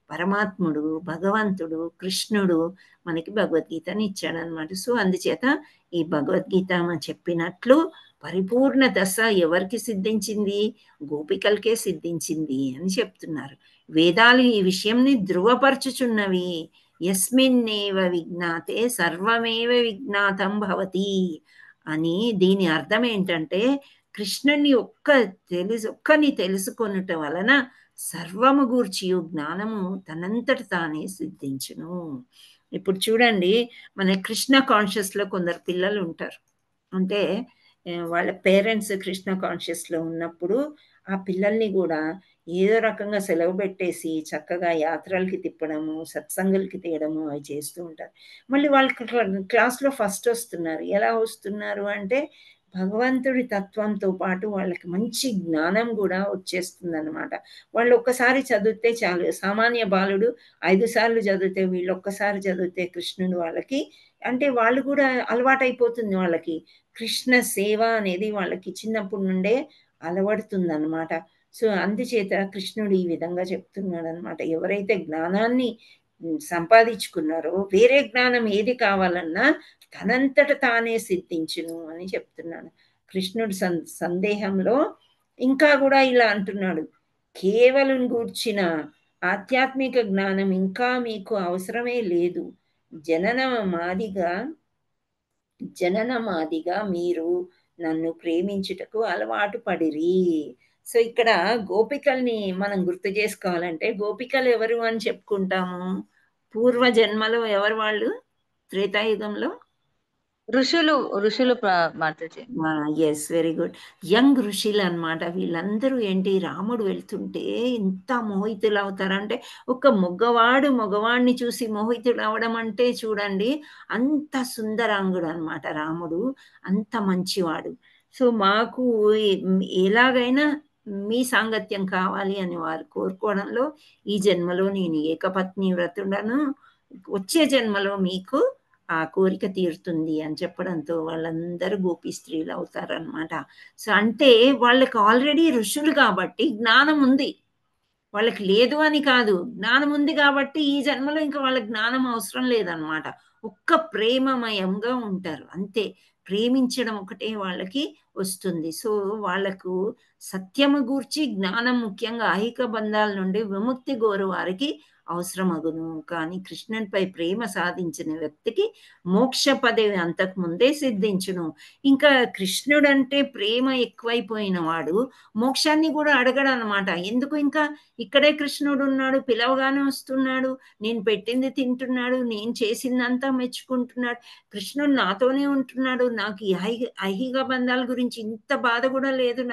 పరమాత్ముడు, భగవంతుడు, కృష్ణుడు మనకి భగవద్గీతని ఇచ్చాడనమాట. సో అందుచేత ఈ భగవద్గీత మనం చెప్పినట్లు పరిపూర్ణ దశ ఎవరికి సిద్ధించింది? గోపికలకే సిద్ధించింది అని చెప్తున్నారు. వేదాలు ఈ విషయంని ధృవపరచుచున్నవి. యస్మిన్నేవ విజ్ఞాతే సర్వమేవ విజ్ఞాతం భవతి అని. దీని అర్థం ఏంటంటే కృష్ణుని ఒక్కని తెలుసుకొనుట వలన సర్వము గూర్చియు జ్ఞానము తనంతట తానే సిద్ధించును. ఇప్పుడు చూడండి, మన కృష్ణ కాన్షియస్లో కొందరు పిల్లలు ఉంటారు. అంటే వాళ్ళ పేరెంట్స్ కృష్ణ కాన్షియస్లో ఉన్నప్పుడు ఆ పిల్లల్ని కూడా ఏదో రకంగా సెలవు పెట్టేసి చక్కగా యాత్రలకి తిప్పడము, సత్సంగులకి తీయడము అవి చేస్తూ ఉంటారు. మళ్ళీ వాళ్ళకి క్లాస్లో ఫస్ట్ వస్తున్నారు. ఎలా వస్తున్నారు అంటే భగవంతుడి తత్వంతో పాటు వాళ్ళకి మంచి జ్ఞానం కూడా వచ్చేస్తుంది అనమాట. వాళ్ళు ఒక్కసారి చదివితే చాలు. సామాన్య బాలుడు 5 సార్లు చదివితే, వీళ్ళు ఒక్కసారి చదివితే కృష్ణుడు వాళ్ళకి అంటే వాళ్ళు కూడా అలవాటైపోతుంది. వాళ్ళకి కృష్ణ సేవ అనేది వాళ్ళకి చిన్నప్పటి నుండే అలవడుతుంది అనమాట. సో అందుచేత కృష్ణుడు ఈ విధంగా చెప్తున్నాడు అనమాట. ఎవరైతే జ్ఞానాన్ని సంపాదించుకున్నారో వేరే జ్ఞానం ఏది కావాలన్నా తనంతట తానే సిద్ధించును అని చెప్తున్నాడు. కృష్ణుడు సందేహంలో ఇంకా కూడా ఇలా అంటున్నాడు, కేవలం గూర్చిన ఆధ్యాత్మిక జ్ఞానం ఇంకా మీకు అవసరమే లేదు. జననమాదిగా మీరు నన్ను ప్రేమించుటకు అలవాటు పడిరి. సో ఇక్కడ గోపికల్ని మనం గుర్తు చేసుకోవాలంటే గోపికలు ఎవరు అని చెప్పుకుంటాము? పూర్వ జన్మలో ఎవరు వాళ్ళు? త్రేతాయుగంలో ఋషులు మాతాజీ. Yes, very good. యంగ్ ఋషులు అన్నమాట. వీళ్ళందరూ ఏంటి, రాముడు వెళ్తుంటే ఇంత మోహితులు అవుతారంటే, ఒక మగవాడిని చూసి మోహితుడు అవడం అంటే చూడండి, అంత సుందరాంగుడు అన్నమాట రాముడు, అంత మంచివాడు. సో మాకు ఎలాగైనా మీ సాంగత్యం కావాలి అని వారు కోరుకోవడంలో ఈ జన్మలో నేను ఏకపత్ని వ్రతుడను, వచ్చే జన్మలో మీకు ఆ కోరిక తీరుతుంది అని చెప్పడంతో వాళ్ళందరూ గోపీ స్త్రీలు అవుతారనమాట. సో అంటే వాళ్ళకి ఆల్రెడీ ఋషులు కాబట్టి జ్ఞానం ఉంది, వాళ్ళకి లేదు అని కాదు, జ్ఞానం ఉంది కాబట్టి ఈ జన్మలో ఇంకా వాళ్ళకి జ్ఞానం అవసరం లేదనమాట. ఒక్క ప్రేమమయంగా ఉంటారు అంతే, ప్రేమించడం ఒకటే వాళ్ళకి వస్తుంది. సో వాళ్ళకు సత్యము గూర్చి జ్ఞానం, ముఖ్యంగా ఐహిక బంధాల నుండి విముక్తి కోరు వారికి అవసరమగును. కానీ కృష్ణునిపై ప్రేమ సాధించిన వ్యక్తికి మోక్ష పదవి అంతకు ముందే సిద్ధించును. ఇంకా కృష్ణుడంటే ప్రేమ ఎక్కువైపోయిన వాడు మోక్షాన్ని కూడా అడగడు అనమాట. ఎందుకు, ఇంకా ఇక్కడే కృష్ణుడు ఉన్నాడు, పిలవగానే వస్తున్నాడు, నేను పెట్టింది తింటున్నాడు, నేను చేసిందంతా మెచ్చుకుంటున్నాడు, కృష్ణుడు నాతోనే ఉంటున్నాడు, నాకు ఈ ఐహిక బంధాల గురించి ఇంత బాధ కూడా లేదు,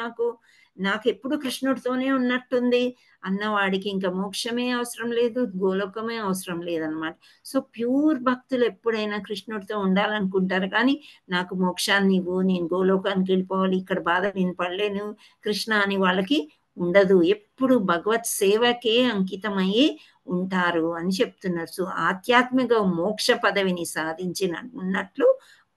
నాకు ఎప్పుడు కృష్ణుడితోనే ఉన్నట్టుంది అన్నవాడికి ఇంకా మోక్షమే అవసరం లేదు, గోలోకమే అవసరం లేదనమాట. సో ప్యూర్ భక్తులు ఎప్పుడైనా కృష్ణుడితో ఉండాలనుకుంటారు, కానీ నాకు మోక్షాన్ని ఇవ్వు, నేను గోలోకానికి వెళ్ళిపోవాలి, ఇక్కడ బాధ నేను పడలేను కృష్ణ అని వాళ్ళకి ఉండదు. ఎప్పుడు భగవత్ సేవకే అంకితమయ్యి ఉంటారు అని చెప్తున్నారు. సో ఆధ్యాత్మిక మోక్ష పదవిని సాధించిన ఉన్నట్లు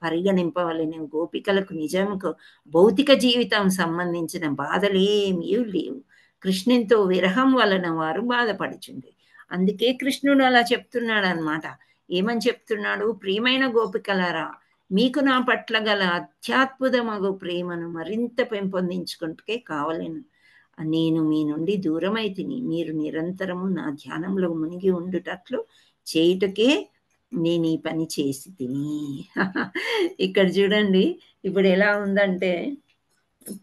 పరిగణింపవలెను. గోపికలకు నిజంకు భౌతిక జీవితం సంబంధించిన బాధలేమీ లేవు, కృష్ణునితో విరహం వలన వారు బాధపడుచుంది. అందుకే కృష్ణుడు అలా చెప్తున్నాడు అనమాట. ఏమని చెప్తున్నాడు? ప్రియమైన గోపికలారా, మీకు నా పట్ల గల అత్యద్భుతమగు ప్రేమను మరింత పెంపొందించుకుంటే కావలేను. నేను మీ నుండి దూరమైతిని, మీరు నిరంతరము నా ధ్యానంలో మునిగి ఉండుటట్లు చేయుటకే నేను ఈ పని చేసి తిని. ఇక్కడ చూడండి, ఇప్పుడు ఎలా ఉందంటే,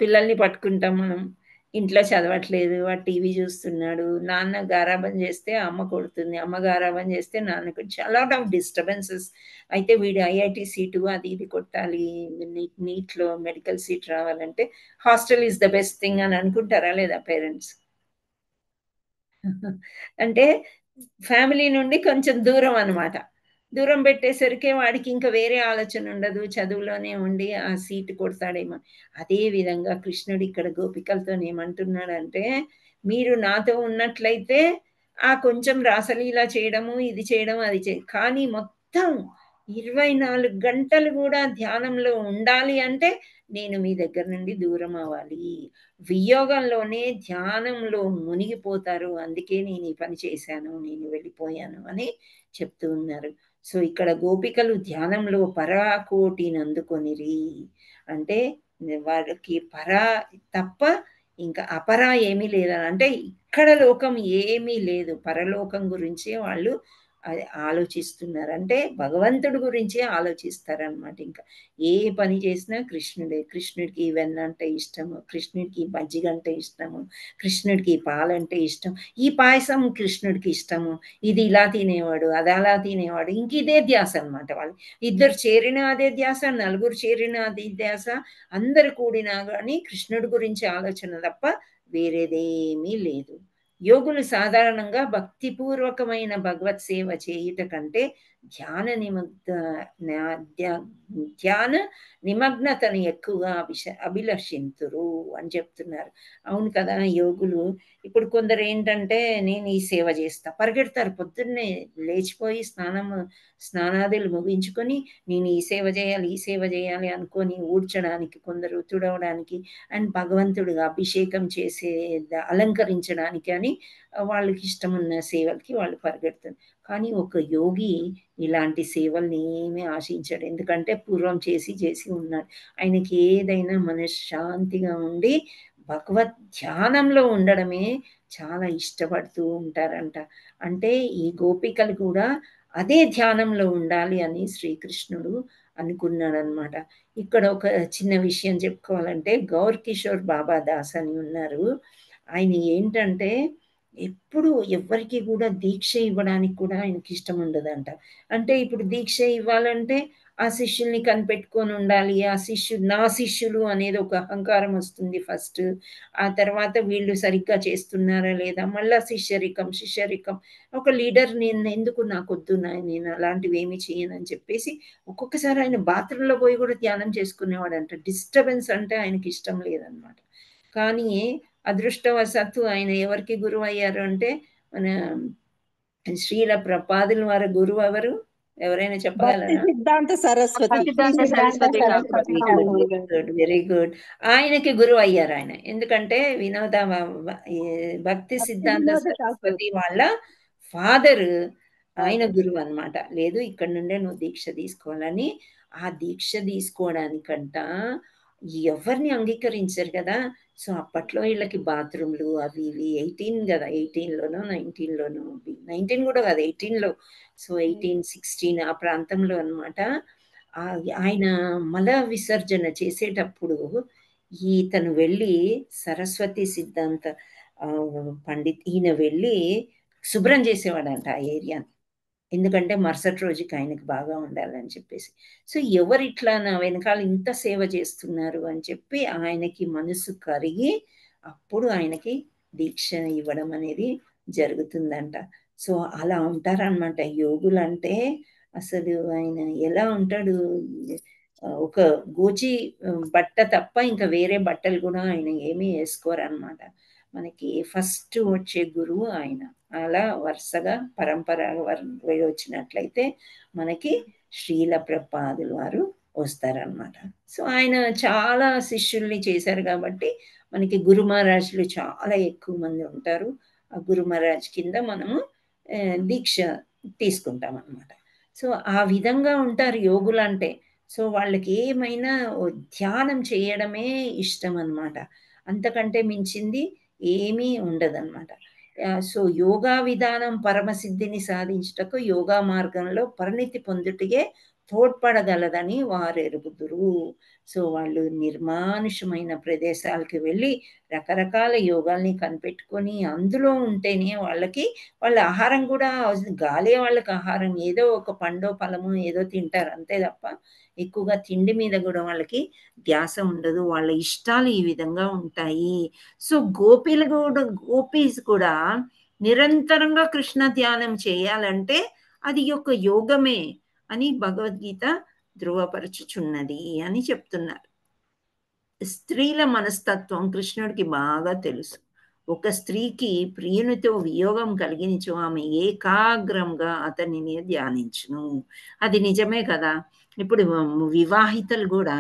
పిల్లల్ని పట్టుకుంటాం మనం, ఇంట్లో చదవట్లేదు, వాడు టీవీ చూస్తున్నాడు, నాన్న గారాబం చేస్తే అమ్మ కొడుతుంది, అమ్మ గారాబం చేస్తే నాన్నకు చాలా ఆఫ్ డిస్టర్బెన్సెస్. అయితే వీడు ఐఐటి సీటు అది ఇది కొట్టాలి, నీట్లో మెడికల్ సీట్ రావాలంటే hostel is the best thing అని అనుకుంటారా లేదా పేరెంట్స్? అంటే ఫ్యామిలీ నుండి కొంచెం దూరం అనమాట. దూరం పెట్టేసరికి వాడికి ఇంకా వేరే ఆలోచన ఉండదు, చదువులోనే ఉండి ఆ సీటు కొడతాడేమో. అదే విధంగా కృష్ణుడు ఇక్కడ గోపికలతో ఏమంటున్నాడంటే, మీరు నాతో ఉన్నట్లయితే ఆ కొంచెం రాసలీలా చేయడము, ఇది చేయడం, అది కానీ మొత్తం 24 గంటలు కూడా ధ్యానంలో ఉండాలి అంటే నేను మీ దగ్గర నుండి దూరం అవ్వాలి. వియోగంలోనే ధ్యానంలో మునిగిపోతారు, అందుకే నేను ఈ పని చేశాను, నేను వెళ్ళిపోయాను అని చెప్తూ ఉన్నారు. సో ఇక్కడ గోపికలు ధ్యానంలో పరాకోటిని అందుకొనిరి అంటే వాళ్ళకి పరా తప్ప ఇంకా అపరా ఏమీ లేదని, అంటే ఇక్కడ లోకం ఏమీ లేదు, పరలోకం గురించే వాళ్ళు ఆలోచిస్తున్నారు. అంటే భగవంతుడి గురించే ఆలోచిస్తారనమాట. ఇంకా ఏ పని చేసినా కృష్ణుడే. కృష్ణుడికి వెన్న అంటే ఇష్టము, కృష్ణుడికి మజ్జిగ అంటే ఇష్టము, కృష్ణుడికి పాలంటే ఇష్టం, ఈ పాయసం కృష్ణుడికి ఇష్టము, ఇది ఇలా తినేవాడు, అది అలా తినేవాడు, ఇంక ఇదే ధ్యాస అనమాట. వాళ్ళు ఇద్దరు చేరినా అదే ధ్యాస, నలుగురు చేరినా అదే ధ్యాస, అందరు కూడినా కానీ కృష్ణుడి గురించి ఆలోచన తప్ప వేరేదేమీ లేదు. యోగులు సాధారణంగా భక్తిపూర్వకమైన భగవత్ సేవ చేయుట కంటే ధ్యాన నిమగ్నతను ఎక్కువగా అభిలషింతురు అని చెప్తున్నారు. అవును కదా, యోగులు ఇప్పుడు కొందరు ఏంటంటే, నేను ఈ సేవ చేస్తా పరిగెడతారు, పొద్దున్నే లేచిపోయి స్నానాదులు ముగించుకొని నేను ఈ సేవ చేయాలి, ఈ సేవ చేయాలి అనుకొని ఊడ్చడానికి, కొందరు తుడవడానికి, అండ్ భగవంతుడిగా అభిషేకం చేసే అలంకరించడానికి అని వాళ్ళకి ఇష్టం ఉన్న సేవలకి వాళ్ళు పరిగెడతారు. కానీ ఒక యోగి ఇలాంటి సేవల్ని ఏమీ ఆశించాడు, ఎందుకంటే పూర్వం చేసి ఉన్నాడు. ఆయనకి ఏదైనా మనశ్శాంతిగా ఉండి భగవద్ ధ్యానంలో ఉండడమే చాలా ఇష్టపడుతూ ఉంటారంట. అంటే ఈ గోపికలు కూడా అదే ధ్యానంలో ఉండాలి అని శ్రీకృష్ణుడు అనుకున్నాడనమాట. ఇక్కడ ఒక చిన్న విషయం చెప్పుకోవాలంటే, గౌర్ కిషోర్ బాబా దాస్ అని ఉన్నారు. ఆయన ఏంటంటే ఎప్పుడు ఎవరికి కూడా దీక్ష ఇవ్వడానికి కూడా ఆయనకి ఇష్టం ఉండదంట. అంటే ఇప్పుడు దీక్ష ఇవ్వాలంటే ఆ శిష్యుల్ని కనిపెట్టుకొని ఉండాలి, ఆ నా శిష్యులు అనేది ఒక అహంకారం వస్తుంది ఫస్ట్, ఆ తర్వాత వీళ్ళు సరిగ్గా చేస్తున్నారా లేదా, మళ్ళా శిష్యరికం, ఒక లీడర్ నేను ఎందుకు, నాకొద్దు, నేను అలాంటివి ఏమి చేయనని చెప్పేసి ఒక్కొక్కసారి ఆయన బాత్రూంలో పోయి కూడా ధ్యానం చేసుకునేవాడంట. డిస్టర్బెన్స్ అంటే ఆయనకి ఇష్టం లేదనమాట. కానీ అదృష్టవశాత్తు ఆయన ఎవరికి గురువు అయ్యారు అంటే, మన శ్రీల ప్రభుపాదుల వారి గురువు ఎవరు? ఎవరైనా భక్తి చెప్పగలరా? సిద్ధాంత సరస్వతి. సిద్ధాంత Saraswati Thakur. Very good, very good. ఆయనకి గురువు అయ్యారు ఆయన. ఎందుకంటే ఈ భక్తి సిద్ధాంత వినోద సరస్వతి ఠాకూర్. వాళ్ళ ఫాదర్ ఆయన గురువు అన్నమాట. లేదు ఇక్కడ నుండే నువ్వు దీక్ష తీసుకోవాలని. ఆ దీక్ష తీసుకోవడానికంట ఎవరిని అంగీకరించారు కదా. సో అప్పట్లో వీళ్ళకి బాత్రూమ్లు అవి ఇవి 18 కదా, 18లోనో 19లోనో, 19 కూడా కాదు 18లో. సో 18, 16 ఆ ప్రాంతంలో అన్నమాట. ఆయన మల విసర్జన చేసేటప్పుడు ఈతను వెళ్ళి సరస్వతి సిద్ధాంత పండిత్ ఈయన వెళ్ళి శుభ్రం చేసేవాడంట ఆ ఏరియాని. ఎందుకంటే మరుసటి రోజుకి ఆయనకి బాగా ఉండాలని చెప్పేసి. సో ఎవరు ఇట్లా నా వెనకాల ఇంత సేవ చేస్తున్నారు అని చెప్పి ఆయనకి మనసు కరిగి అప్పుడు ఆయనకి దీక్ష ఇవ్వడం అనేది జరుగుతుందంట. సో అలా ఉంటారనమాట యోగులు అంటే. అసలు ఆయన ఎలా ఉంటాడు, ఒక గోచి బట్ట తప్ప ఇంకా వేరే బట్టలు కూడా ఆయన ఏమీ వేసుకోరనమాట. మనకి ఫస్ట్ వచ్చే గురువు ఆయన. అలా వరుసగా పరంపరగా వచ్చినట్లయితే మనకి శ్రీల ప్రభుపాదుల వారు వస్తారనమాట. సో ఆయన చాలా శిష్యుల్ని చేశారు కాబట్టి మనకి గురు మహారాజులు చాలా ఎక్కువ మంది ఉంటారు. ఆ గురు మహారాజ్ కింద మనము దీక్ష తీసుకుంటాం అన్నమాట. సో ఆ విధంగా ఉంటారు యోగులు అంటే. సో వాళ్ళకి ఏమైనా ధ్యానం చేయడమే ఇష్టం అన్నమాట. అంతకంటే మించింది ఏమీ ఉండదన్నమాట. సో యోగా విధానం పరమసిద్ధిని సాధించుటకు యోగా మార్గంలో పరిణితి పొందుటకే తోడ్పడగలదని వారు ఎరుగుదురు. సో వాళ్ళు నిర్మానుషమైన ప్రదేశాలకు వెళ్ళి రకరకాల యోగాల్ని కనిపెట్టుకొని అందులో ఉంటేనే వాళ్ళ ఆహారం కూడా గాలే వాళ్ళకి ఆహారం. ఏదో ఒక పండో ఫలమో ఏదో తింటారు అంతే తప్ప ఎక్కువగా తిండి మీద కూడా వాళ్ళకి ధ్యాస ఉండదు. వాళ్ళ ఇష్టాలు ఈ విధంగా ఉంటాయి. సో గోపీస్ కూడా నిరంతరంగా కృష్ణ ధ్యానం చేయాలంటే అది ఒక యోగమే అని భగవద్గీత ధృవపరచుచున్నది అని చెప్తున్నారు. స్త్రీల మనస్తత్వం కృష్ణుడికి బాగా తెలుసు. ఒక స్త్రీకి ప్రియునితో వియోగం కలిగినచో ఆమె ఏకాగ్రంగా అతనిని ధ్యానించును. అది నిజమే కదా. ఇప్పుడు వివాహితలు కూడా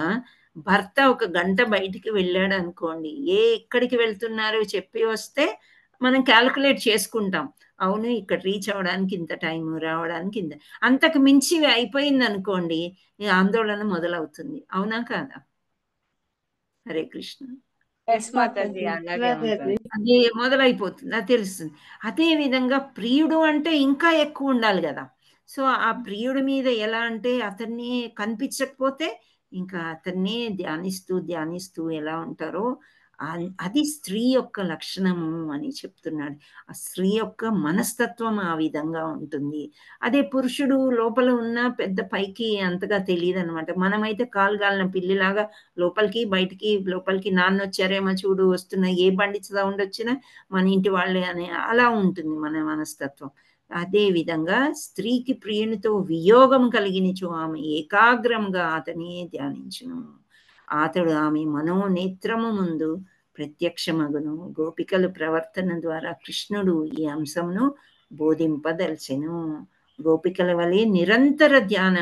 భర్త 1 గంట బయటికి వెళ్ళాడు అనుకోండి, ఎక్కడికి వెళ్తున్నారో చెప్పి వస్తే మనం క్యాల్కులేట్ చేసుకుంటాం. అవును ఇక్కడ రీచ్ అవ్వడానికి ఇంత టైం, రావడానికి ఇంత. అంతకు మించి అయిపోయింది అనుకోండి ఆందోళన మొదలవుతుంది. అవునా కాదా? హరే కృష్ణ. అది మొదలైపోతుంది, అది తెలుస్తుంది. అదే విధంగా ప్రియుడు అంటే ఇంకా ఎక్కువ ఉండాలి కదా. సో ఆ ప్రియుడి మీద ఎలా అంటే అతన్ని కనిపించకపోతే ఇంకా అతన్నే ధ్యానిస్తూ ఎలా ఉంటారో అది స్త్రీ యొక్క లక్షణము అని చెప్తున్నాడు. ఆ స్త్రీ యొక్క మనస్తత్వం ఆ విధంగా ఉంటుంది. అదే పురుషుడు లోపల ఉన్న పెద్ద పైకి అంతగా తెలియదు అనమాట. మనమైతే కాలుగాలిన పిల్లిలాగా లోపలికి నాన్న వచ్చారేమో చూడు, వస్తున్నా ఏ బండి సౌండ్ వచ్చినా మన ఇంటి వాళ్ళే అని అలా ఉంటుంది మన మనస్తత్వం. అదే విధంగా స్త్రీకి ప్రియునితో వియోగం కలిగినచో ఆమె ఏకాగ్రంగా అతనే ధ్యానించును. అతడు ఆమె మనోనేత్రము ముందు ప్రత్యక్షమగును. గోపికల ప్రవర్తన ద్వారా కృష్ణుడు ఈ అంశమును బోధింపదల్చెను. గోపికల వలె నిరంతర ధ్యాన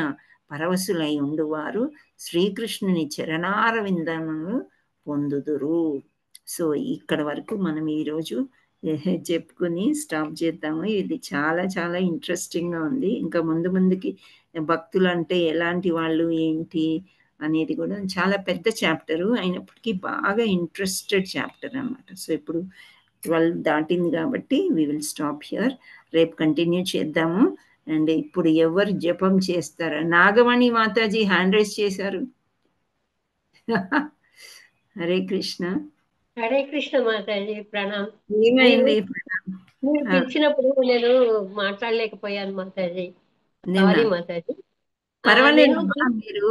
పరవశులై ఉండువారు శ్రీకృష్ణుని చరణారవిందమును పొందుదురు. సో ఇక్కడ వరకు మనం ఈరోజు చెప్పుకుని స్టాప్ చేద్దాము. ఇది చాలా చాలా ఇంట్రెస్టింగ్గా ఉంది. ఇంకా ముందుకి భక్తులు అంటే ఎలాంటి వాళ్ళు ఏంటి అనేది కూడా చాలా పెద్ద చాప్టరు అయినప్పటికీ బాగా ఇంట్రెస్టెడ్ చాప్టర్ అన్నమాట. సో ఇప్పుడు 12 దాటింది కాబట్టి వి విల్ స్టాప్ హియర్. రేపు కంటిన్యూ చేద్దాము. అండ్ ఇప్పుడు ఎవరు జపం చేస్తారా? నాగమణి మాతాజీ హ్యాండ్ రైజ్ చేశారు. హరే కృష్ణ. హరే కృష్ణ మాతాజీ, ప్రణామ్. ఏమైంది? మీరు పిలిచినప్పుడు నేను మాట్లాడలేకపోయాను మాతాజీ. సారీ మాతాజీ. పర్వాలేదు మీరు